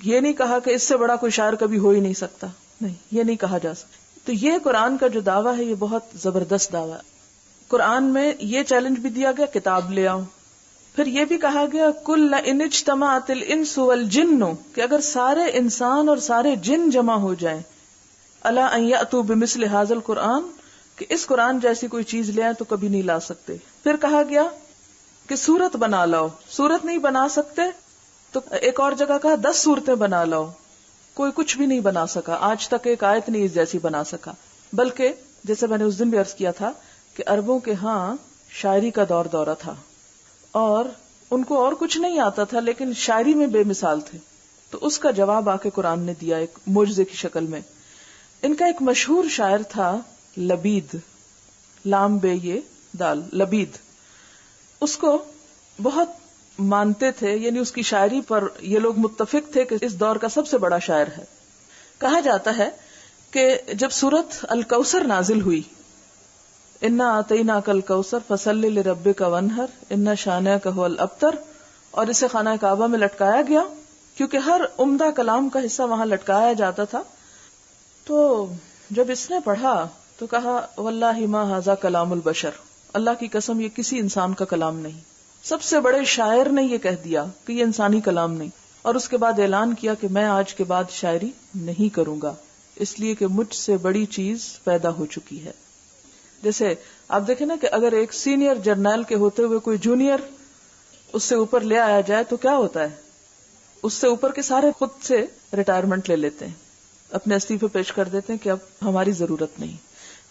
یہ نہیں کہا کہ اس سے بڑا کوئی شاعر کبھی ہو ہی نہیں سکتا. نہیں، یہ نہیں کہا جا سکتا. تو یہ قرآن کا جو دعویٰ ہے یہ بہت زبردست دعویٰ ہے. قرآن میں یہ چیلنج بھی دیا گیا کتاب لے آؤ. پھر یہ بھی کہا گیا کل ان اجتمعت الانس والجن، کہ اگر سارے انسان اور سارے جن جمع ہو جائیں، الا ان یاتوا بمثل ھذا القرآن، کہ اس قرآن جیسی کوئی چیز لے آئیں تو کبھی نہیں لا سکتے. پھر کہا گیا کہ سورت بنا لاؤ. سورت نہیں بنا سکتے تو ایک اور جگہ کہا 10 سورتیں بنا لاؤ. کوئی کچھ بھی نہیں بنا سکا. آج تک ایک آیت نہیں اس جیسی بنا سکا. بلکہ جیسے میں نے اس دن بھی عرض کیا تھا کہ عربوں کے ہاں شاعری کا دورہ تھا اور ان کو اور کچھ نہیں آتا تھا لیکن شاعری میں بے مثال تھے. تو اس کا جواب آ کے قرآن نے دیا ایک معجزے کی شکل میں. ان کا ایک مشہور شاعر تھا لبید، لام بے یہ دال، لبید. اس کو بہت مانتے تھے، یعنی اس کی شاعری پر یہ لوگ متفق تھے کہ اس دور کا سب سے بڑا شاعر ہے. کہا جاتا ہے کہ جب سورت الکوثر نازل ہوئی، انا آتیناک الکوثر فصلی لربک وانحر ان شانئک ھو الابتر، اور اسے خانہ کعبہ میں لٹکایا گیا کیونکہ ہر عمدہ کلام کا حصہ وہاں لٹکایا جاتا تھا. تو جب اس نے پڑھا تو کہا واللہ ما ھذا کلام البشر، اللہ کی قسم یہ کسی انسان کا کلام نہیں. سب سے بڑے شاعر نے یہ کہہ دیا کہ یہ انسانی کلام نہیں. اور اس کے بعد اعلان کیا کہ میں آج کے بعد شاعری نہیں کروں گا اس لیے کہ مجھ سے بڑی چیز پیدا ہو چکی ہے. جیسے آپ دیکھیں نا کہ اگر ایک سینئر جرنیل کے ہوتے ہوئے کوئی جونیئر اس سے اوپر لے آیا جائے تو کیا ہوتا ہے؟ اس سے اوپر کے سارے خود سے ریٹائرمنٹ لے لیتے ہیں، اپنے استعفے پیش کر دیتے ہیں کہ اب ہماری ضرورت نہیں.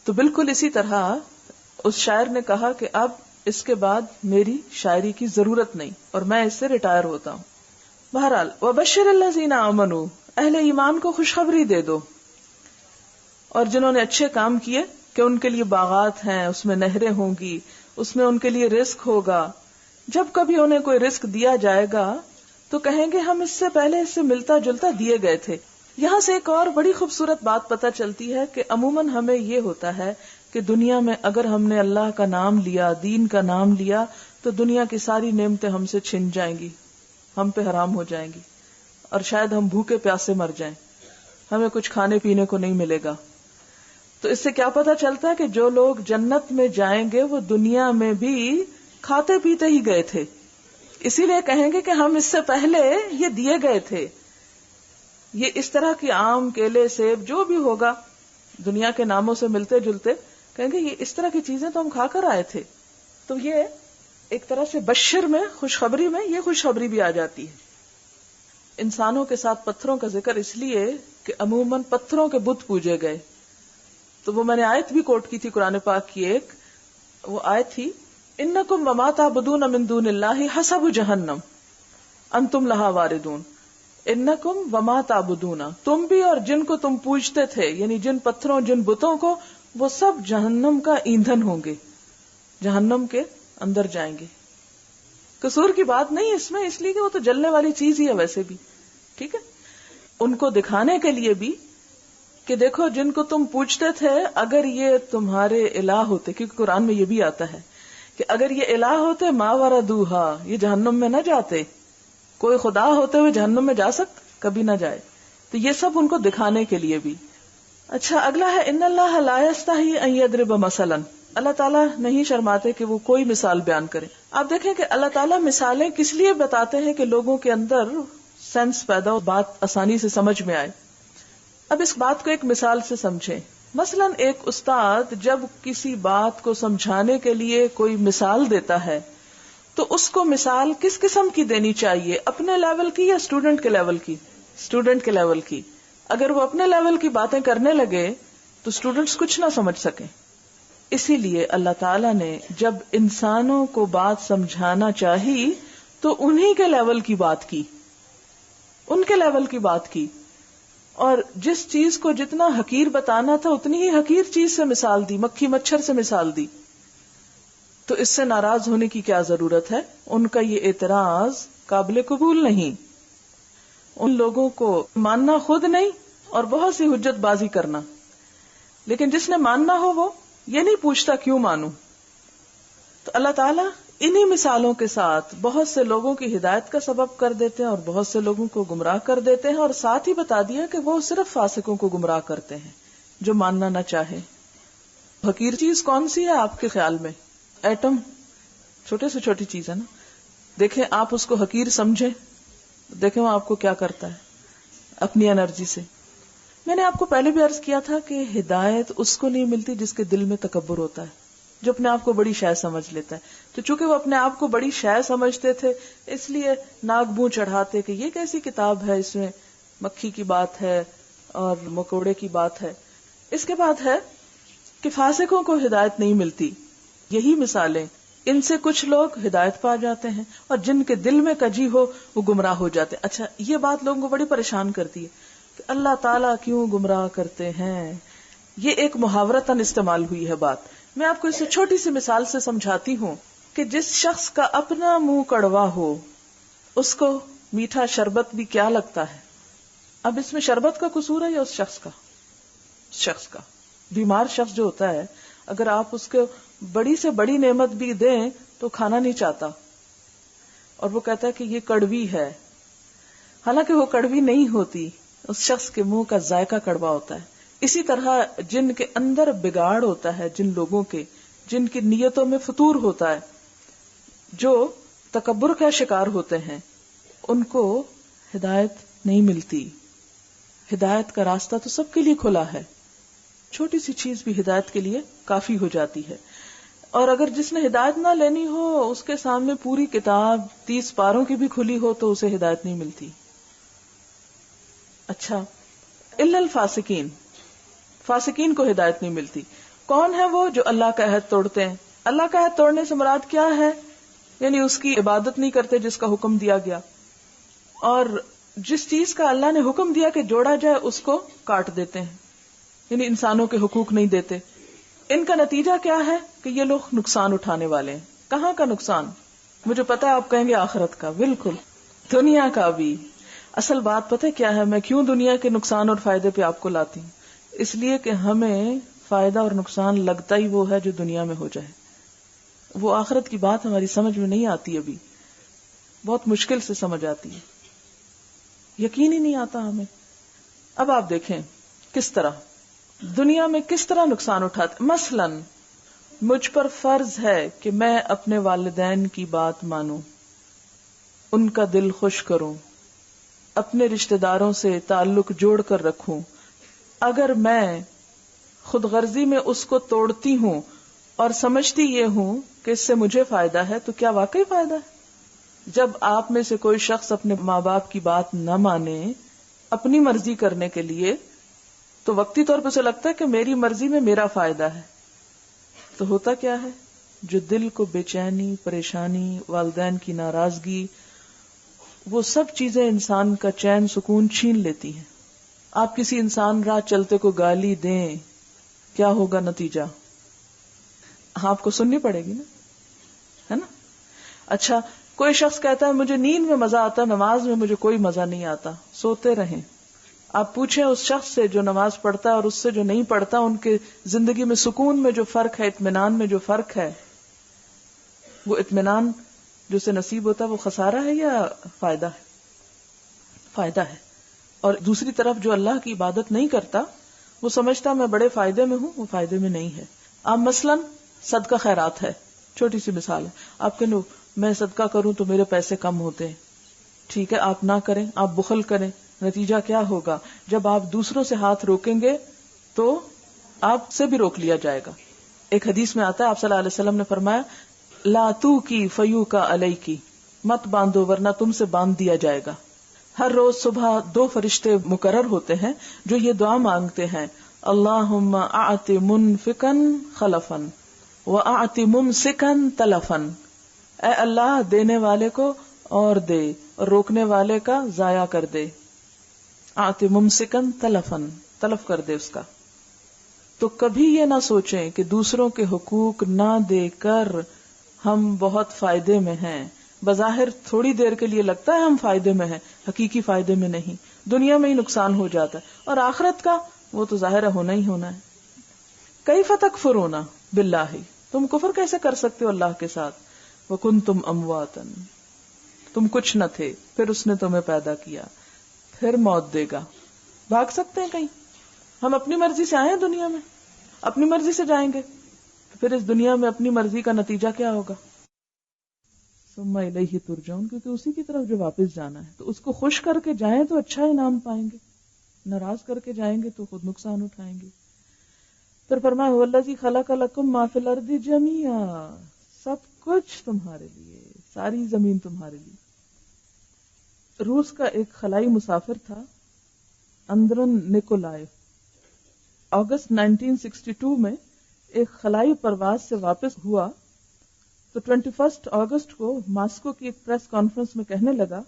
تو بالکل اسی طرح اس شاعر نے کہا کہ اب اس کے بعد میری شاعری کی ضرورت نہیں اور میں اس سے ریٹائر ہوتا ہوں. بہرحال وبشر الذین آمنوا، اہل ایمان کو خوشخبری دے دو، اور جنہوں نے اچھے کام کیے کہ ان کے لیے باغات ہیں، اس میں نہریں ہوں گی، اس میں ان کے لیے رزق ہوگا. جب کبھی انہیں کوئی رزق دیا جائے گا تو کہیں گے ہم اس سے پہلے اس سے ملتا جلتا دیے گئے تھے. یہاں سے ایک اور بڑی خوبصورت بات پتہ چلتی ہے کہ عموماً ہمیں یہ ہوتا ہے کہ دنیا میں اگر ہم نے اللہ کا نام لیا، دین کا نام لیا، تو دنیا کی ساری نعمتیں ہم سے چھن جائیں گی، ہم پہ حرام ہو جائیں گی اور شاید ہم بھوکے پیاسے مر جائیں، ہمیں کچھ کھانے پینے کو نہیں ملے گا. تو اس سے کیا پتا چلتا ہے کہ جو لوگ جنت میں جائیں گے وہ دنیا میں بھی کھاتے پیتے ہی گئے تھے، اسی لیے کہیں گے کہ ہم اس سے پہلے یہ دیے گئے تھے. یہ اس طرح کی آم، کیلے، سیب جو بھی ہوگا دنیا کے ناموں سے ملتے جلتے، کہیں گے یہ اس طرح کی چیزیں تو ہم کھا کر آئے تھے. تو یہ ایک طرح سے بشر میں، خوشخبری میں یہ خوشخبری بھی آ جاتی ہے. انسانوں کے ساتھ پتھروں کا ذکر اس لیے کہ عموماً پتھروں کے بت پوجے گئے. تو وہ میں نے آیت بھی کوٹ کی تھی قرآن پاک کی، ایک وہ آیت تھی انکم وما تعبدون من دون اللہ حسب جہنم انتم لہا واردون. انکم وما تعبدون، تم بھی اور جن کو تم پوجتے تھے، یعنی جن پتھروں جن بتوں کو، وہ سب جہنم کا ایندھن ہوں گے، جہنم کے اندر جائیں گے. قصور کی بات نہیں اس میں، اس لیے کہ وہ تو جلنے والی چیز ہی ہے ویسے بھی. ٹھیک ہے، ان کو دکھانے کے لیے بھی کہ دیکھو جن کو تم پوچھتے تھے اگر یہ تمہارے الہ ہوتے، کیونکہ قرآن میں یہ بھی آتا ہے کہ اگر یہ الہ ہوتے ما وردوہا، یہ جہنم میں نہ جاتے. کوئی خدا ہوتے ہوئے جہنم میں جا کبھی نہ جائے. تو یہ سب ان کو دکھانے کے لیے بھی. اچھا اگلا ہے ان اللہ لا یستحی ان یضرب مثلا، اللہ تعالیٰ نہیں شرماتے کہ وہ کوئی مثال بیان کرے. آپ دیکھیں کہ اللہ تعالیٰ مثالیں کس لیے بتاتے ہیں کہ لوگوں کے اندر سینس پیدا ہو، بات آسانی سے سمجھ میں آئے. اب اس بات کو ایک مثال سے سمجھیں. مثلا ایک استاد جب کسی بات کو سمجھانے کے لیے کوئی مثال دیتا ہے تو اس کو مثال کس قسم کی دینی چاہیے، اپنے لیول کی یا اسٹوڈنٹ کے لیول کی؟ اسٹوڈنٹ کے لیول کی. اگر وہ اپنے لیول کی باتیں کرنے لگے تو اسٹوڈنٹس کچھ نہ سمجھ سکیں. اسی لیے اللہ تعالیٰ نے جب انسانوں کو بات سمجھانا چاہی تو انہی کے لیول کی بات کی، ان کے لیول کی بات کی، اور جس چیز کو جتنا حقیر بتانا تھا اتنی ہی حقیر چیز سے مثال دی، مکھی مچھر سے مثال دی. تو اس سے ناراض ہونے کی کیا ضرورت ہے؟ ان کا یہ اعتراض قابل قبول نہیں. ان لوگوں کو ماننا خود نہیں اور بہت سی حجت بازی کرنا، لیکن جس نے ماننا ہو وہ یہ نہیں پوچھتا کیوں مانوں. تو اللہ تعالیٰ انہی مثالوں کے ساتھ بہت سے لوگوں کی ہدایت کا سبب کر دیتے ہیں اور بہت سے لوگوں کو گمراہ کر دیتے ہیں، اور ساتھ ہی بتا دیا کہ وہ صرف فاسقوں کو گمراہ کرتے ہیں جو ماننا نہ چاہے. حقیر چیز کون سی ہے آپ کے خیال میں؟ ایٹم، چھوٹے سے چھوٹی چیز ہے نا. دیکھیں آپ اس کو حقیر سمجھیں، دیکھیں وہ آپ کو کیا کرتا ہے اپنی انرجی سے. میں نے آپ کو پہلے بھی عرض کیا تھا کہ ہدایت اس کو نہیں ملتی جس کے دل میں تکبر ہوتا ہے، جو اپنے آپ کو بڑی شے سمجھ لیتا ہے. تو چونکہ وہ اپنے آپ کو بڑی شے سمجھتے تھے اس لیے ناک منہ چڑھاتے کہ یہ کیسی کتاب ہے، اس میں مکھی کی بات ہے اور مکوڑے کی بات ہے. اس کے بعد ہے کہ فاسقوں کو ہدایت نہیں ملتی. یہی مثالیں، ان سے کچھ لوگ ہدایت پا جاتے ہیں اور جن کے دل میں کجی ہو وہ گمراہ ہو جاتے ہیں. اچھا یہ بات لوگوں کو بڑی پریشان کرتی ہے کہ اللہ تعالیٰ کیوں گمراہ کرتے ہیں. یہ ایک محاورتاً استعمال ہوئی ہے بات. میں آپ کو اس سے چھوٹی سی مثال سے سمجھاتی ہوں کہ جس شخص کا اپنا منہ کڑوا ہو اس کو میٹھا شربت بھی کیا لگتا ہے. اب اس میں شربت کا قصور ہے یا اس شخص کا؟ بیمار شخص جو ہوتا ہے اگر آپ اس کو بڑی سے بڑی نعمت بھی دیں تو کھانا نہیں چاہتا اور وہ کہتا ہے کہ یہ کڑوی ہے، حالانکہ وہ کڑوی نہیں ہوتی، اس شخص کے منہ کا ذائقہ کڑوا ہوتا ہے. اسی طرح جن کے اندر بگاڑ ہوتا ہے، جن لوگوں کے جن کی نیتوں میں فطور ہوتا ہے، جو تکبر کا شکار ہوتے ہیں، ان کو ہدایت نہیں ملتی. ہدایت کا راستہ تو سب کے لیے کھلا ہے، چھوٹی سی چیز بھی ہدایت کے لیے کافی ہو جاتی ہے. اور اگر جس نے ہدایت نہ لینی ہو اس کے سامنے پوری کتاب 30 پاروں کی بھی کھلی ہو تو اسے ہدایت نہیں ملتی. اچھا الا الفاسقین، فاسقین کو ہدایت نہیں ملتی. کون ہے وہ؟ جو اللہ کا عہد توڑتے ہیں. اللہ کا عہد توڑنے سے مراد کیا ہے؟ یعنی اس کی عبادت نہیں کرتے جس کا حکم دیا گیا، اور جس چیز کا اللہ نے حکم دیا کہ جوڑا جائے اس کو کاٹ دیتے ہیں، یعنی انسانوں کے حقوق نہیں دیتے. ان کا نتیجہ کیا ہے کہ یہ لوگ نقصان اٹھانے والے ہیں. کہاں کا نقصان؟ مجھے پتا ہے آپ کہیں گے آخرت کا، بالکل دنیا کا بھی. اصل بات پتہ کیا ہے، میں کیوں دنیا کے نقصان اور فائدے پہ آپ کو لاتی ہوں؟ اس لیے کہ ہمیں فائدہ اور نقصان لگتا ہی وہ ہے جو دنیا میں ہو جائے. وہ آخرت کی بات ہماری سمجھ میں نہیں آتی ابھی. بہت مشکل سے سمجھ آتی ہے، یقین ہی نہیں آتا ہمیں. اب آپ دیکھیں کس طرح دنیا میں کس طرح نقصان اٹھاتے. مثلاً مجھ پر فرض ہے کہ میں اپنے والدین کی بات مانوں، ان کا دل خوش کروں، اپنے رشتہ داروں سے تعلق جوڑ کر رکھوں. اگر میں خود غرضی میں اس کو توڑتی ہوں اور سمجھتی یہ ہوں کہ اس سے مجھے فائدہ ہے، تو کیا واقعی فائدہ ہے؟ جب آپ میں سے کوئی شخص اپنے ماں باپ کی بات نہ مانے اپنی مرضی کرنے کے لیے، تو وقتی طور پہ اسے لگتا ہے کہ میری مرضی میں میرا فائدہ ہے. تو ہوتا کیا ہے؟ جو دل کو بے چینی، پریشانی، والدین کی ناراضگی، وہ سب چیزیں انسان کا چین سکون چھین لیتی ہیں. آپ کسی انسان راہ چلتے کو گالی دیں، کیا ہوگا نتیجہ؟ آپ کو سننی پڑے گی نا، ہے نا؟ اچھا، کوئی شخص کہتا ہے مجھے نیند میں مزہ آتا، نماز میں مجھے کوئی مزہ نہیں آتا. سوتے رہیں. آپ پوچھیں اس شخص سے جو نماز پڑھتا ہے اور اس سے جو نہیں پڑھتا، ان کے زندگی میں سکون میں جو فرق ہے، اطمینان میں جو فرق ہے، وہ اطمینان جو اسے نصیب ہوتا ہے وہ خسارہ ہے یا فائدہ ہے؟ فائدہ ہے. اور دوسری طرف جو اللہ کی عبادت نہیں کرتا، وہ سمجھتا میں بڑے فائدے میں ہوں، وہ فائدے میں نہیں ہے. آپ مثلاً صدقہ خیرات ہے، چھوٹی سی مثال ہے. آپ کہنے میں صدقہ کروں تو میرے پیسے کم ہوتے ہیں. ٹھیک ہے، آپ نہ کریں، آپ بخل کریں. نتیجہ کیا ہوگا؟ جب آپ دوسروں سے ہاتھ روکیں گے تو آپ سے بھی روک لیا جائے گا. ایک حدیث میں آتا ہے، آپ صلی اللہ علیہ وسلم نے فرمایا لا تو کی فیو کا علیہ کی، مت باندھو ورنہ تم سے باندھ دیا جائے گا. ہر روز صبح 2 فرشتے مقرر ہوتے ہیں جو یہ دعا مانگتے ہیں، اللہم اعط منفقا خلفا واعط ممسکا تلفا. اے اللہ، دینے والے کو اور دے اور روکنے والے کا ضائع کر دے. اعط ممسکا تلفا، تلف کر دے اس کا. تو کبھی یہ نہ سوچیں کہ دوسروں کے حقوق نہ دے کر ہم بہت فائدے میں ہیں. بظاہر تھوڑی دیر کے لیے لگتا ہے ہم فائدے میں ہیں، حقیقی فائدے میں نہیں. دنیا میں ہی نقصان ہو جاتا ہے، اور آخرت کا وہ تو ظاہر ہے ہونا ہی ہونا ہے. کیف تکفرون باللہ، تم کفر کیسے کر سکتے ہو اللہ کے ساتھ. وکنتم امواتا، تم کچھ نہ تھے، پھر اس نے تمہیں پیدا کیا، پھر موت دے گا. بھاگ سکتے ہیں کہیں؟ ہم اپنی مرضی سے آئے ہیں دنیا میں، اپنی مرضی سے جائیں گے، پھر اس دنیا میں اپنی مرضی کا نتیجہ کیا ہوگا؟ ثم الیہ ترجعون، کیونکہ اسی کی طرف جو واپس جانا ہے. تو اس کو خوش کر کے جائیں تو اچھا انعام پائیں گے، ناراض کر کے جائیں گے تو خود نقصان اٹھائیں گے. پھر فرمایا هو الذی خلق لکم ما فی الارض جمیعا، سب کچھ تمہارے لیے، ساری زمین تمہارے لیے. روس کا ایک خلائی مسافر تھا، اندرن نکولائف. اگست 1962 میں ایک خلائی پرواز سے واپس ہوا تو 21 اگست کو ماسکو کی ایک پریس کانفرنس میں کہنے لگا،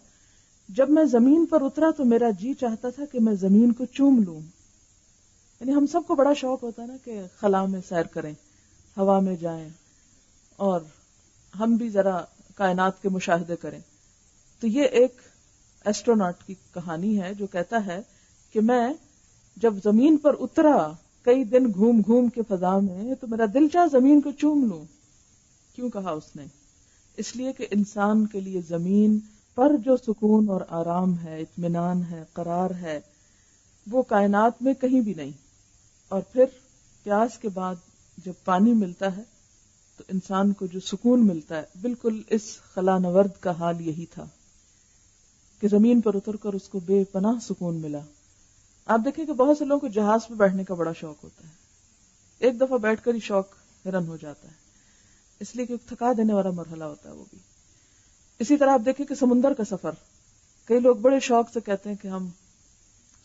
جب میں زمین پر اترا تو میرا جی چاہتا تھا کہ میں زمین کو چوم لوں. یعنی ہم سب کو بڑا شوق ہوتا ہے نا کہ خلا میں سیر کریں، ہوا میں جائیں اور ہم بھی ذرا کائنات کے مشاہدے کریں. تو یہ ایک ایسٹروناٹ کی کہانی ہے جو کہتا ہے کہ میں جب زمین پر اترا کئی دن گھوم گھوم کے فضا میں، تو میرا دل چاہ زمین کو چوم لوں. کیوں کہا اس نے؟ اس لیے کہ انسان کے لیے زمین پر جو سکون اور آرام ہے، اطمینان ہے، قرار ہے، وہ کائنات میں کہیں بھی نہیں. اور پھر پیاس کے بعد جب پانی ملتا ہے تو انسان کو جو سکون ملتا ہے، بالکل اس خلا نورد کا حال یہی تھا کہ زمین پر اتر کر اس کو بے پناہ سکون ملا. آپ دیکھیں کہ بہت سے لوگوں کو جہاز پہ بیٹھنے کا بڑا شوق ہوتا ہے، ایک دفعہ بیٹھ کر ہی شوق حیران ہو جاتا ہے، اس لیے کہ تھکا دینے والا مرحلہ ہوتا ہے وہ بھی. اسی طرح آپ دیکھیں کہ سمندر کا سفر، کئی لوگ بڑے شوق سے کہتے ہیں کہ ہم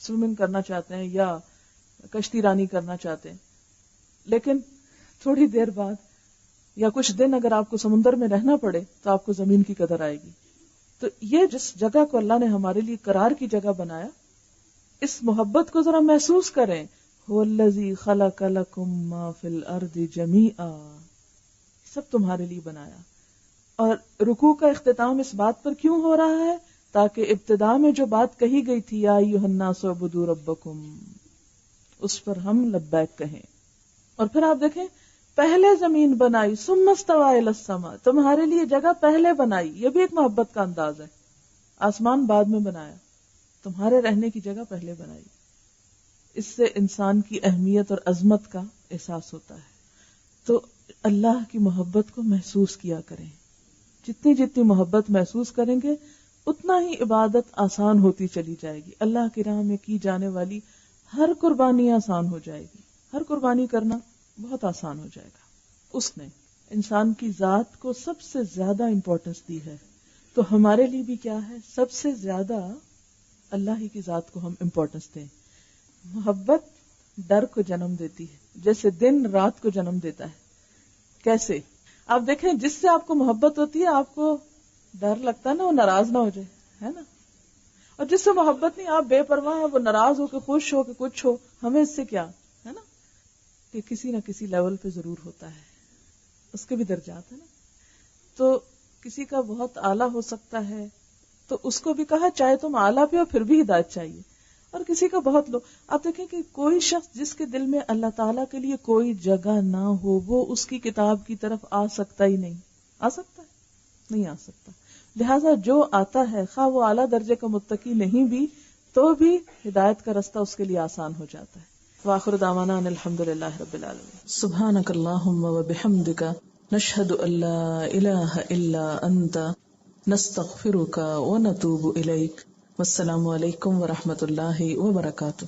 سوئمنگ کرنا چاہتے ہیں یا کشتی رانی کرنا چاہتے ہیں، لیکن تھوڑی دیر بعد یا کچھ دن اگر آپ کو سمندر میں رہنا پڑے تو آپ کو زمین کی قدر آئے گی. تو یہ جس جگہ کو اللہ نے ہمارے لیے قرار کی جگہ بنایا، اس محبت کو ذرا محسوس کریں. هو الذی خلق لکم ما فی الارض جمیعا، سب تمہارے لیے بنایا. اور رکوع کا اختتام اس بات پر کیوں ہو رہا ہے؟ تاکہ ابتدا میں جو بات کہی گئی تھی، یا ایھا الناس اعبدوا ربکم، اس پر ہم لبیک کہیں. اور پھر آپ دیکھیں پہلے زمین بنائی ثم استوى الى السماء، تمہارے لیے جگہ پہلے بنائی. یہ بھی ایک محبت کا انداز ہے. آسمان بعد میں بنایا، تمہارے رہنے کی جگہ پہلے بنائی. اس سے انسان کی اہمیت اور عظمت کا احساس ہوتا ہے. تو اللہ کی محبت کو محسوس کیا کریں. جتنی جتنی محبت محسوس کریں گے اتنا ہی عبادت آسان ہوتی چلی جائے گی. اللہ کی راہ میں کی جانے والی ہر قربانی آسان ہو جائے گی. ہر قربانی کرنا بہت آسان ہو جائے گا. اس نے انسان کی ذات کو سب سے زیادہ امپورٹنس دی ہے. تو ہمارے لیے بھی کیا ہے؟ سب سے زیادہ اللہ ہی کی ذات کو ہم امپورٹنس دیں. محبت ڈر کو جنم دیتی ہے، جیسے دن رات کو جنم دیتا ہے. کیسے؟ آپ دیکھیں، جس سے آپ کو محبت ہوتی ہے آپ کو ڈر لگتا ہے نا وہ ناراض نہ ہو جائے، ہے نا. اور جس سے محبت نہیں، آپ بے پرواہ ہیں، وہ ناراض ہو کے خوش ہو کے کچھ ہو، ہمیں اس سے کیا ہے نا، کہ کسی نہ کسی لیول پہ ضرور ہوتا ہے. اس کے بھی درجات ہیں نا. تو کسی کا بہت اعلیٰ ہو سکتا ہے تو اس کو بھی کہا چاہے تم اعلیٰ پہ ہو پھر بھی ہدایت چاہیے، اور کسی کا بہت لو. آپ دیکھیں کہ کوئی شخص جس کے دل میں اللہ تعالیٰ کے لیے کوئی جگہ نہ ہو وہ اس کی کتاب کی طرف آ سکتا ہی نہیں. آ سکتا ہے؟ نہیں آ سکتا. لہذا جو آتا ہے خواہ وہ اعلیٰ درجے کا متقی نہیں بھی تو بھی ہدایت کا رستہ اس کے لیے آسان ہو جاتا ہے. وآخر دعوانا ان الحمدللہ رب العالمین. سبحانک اللہم وبحمدک نشہد ان لا الہ الا انت نستغفرک ونتوب الیک. والسلام علیکم ورحمۃ اللہ وبرکاتہ.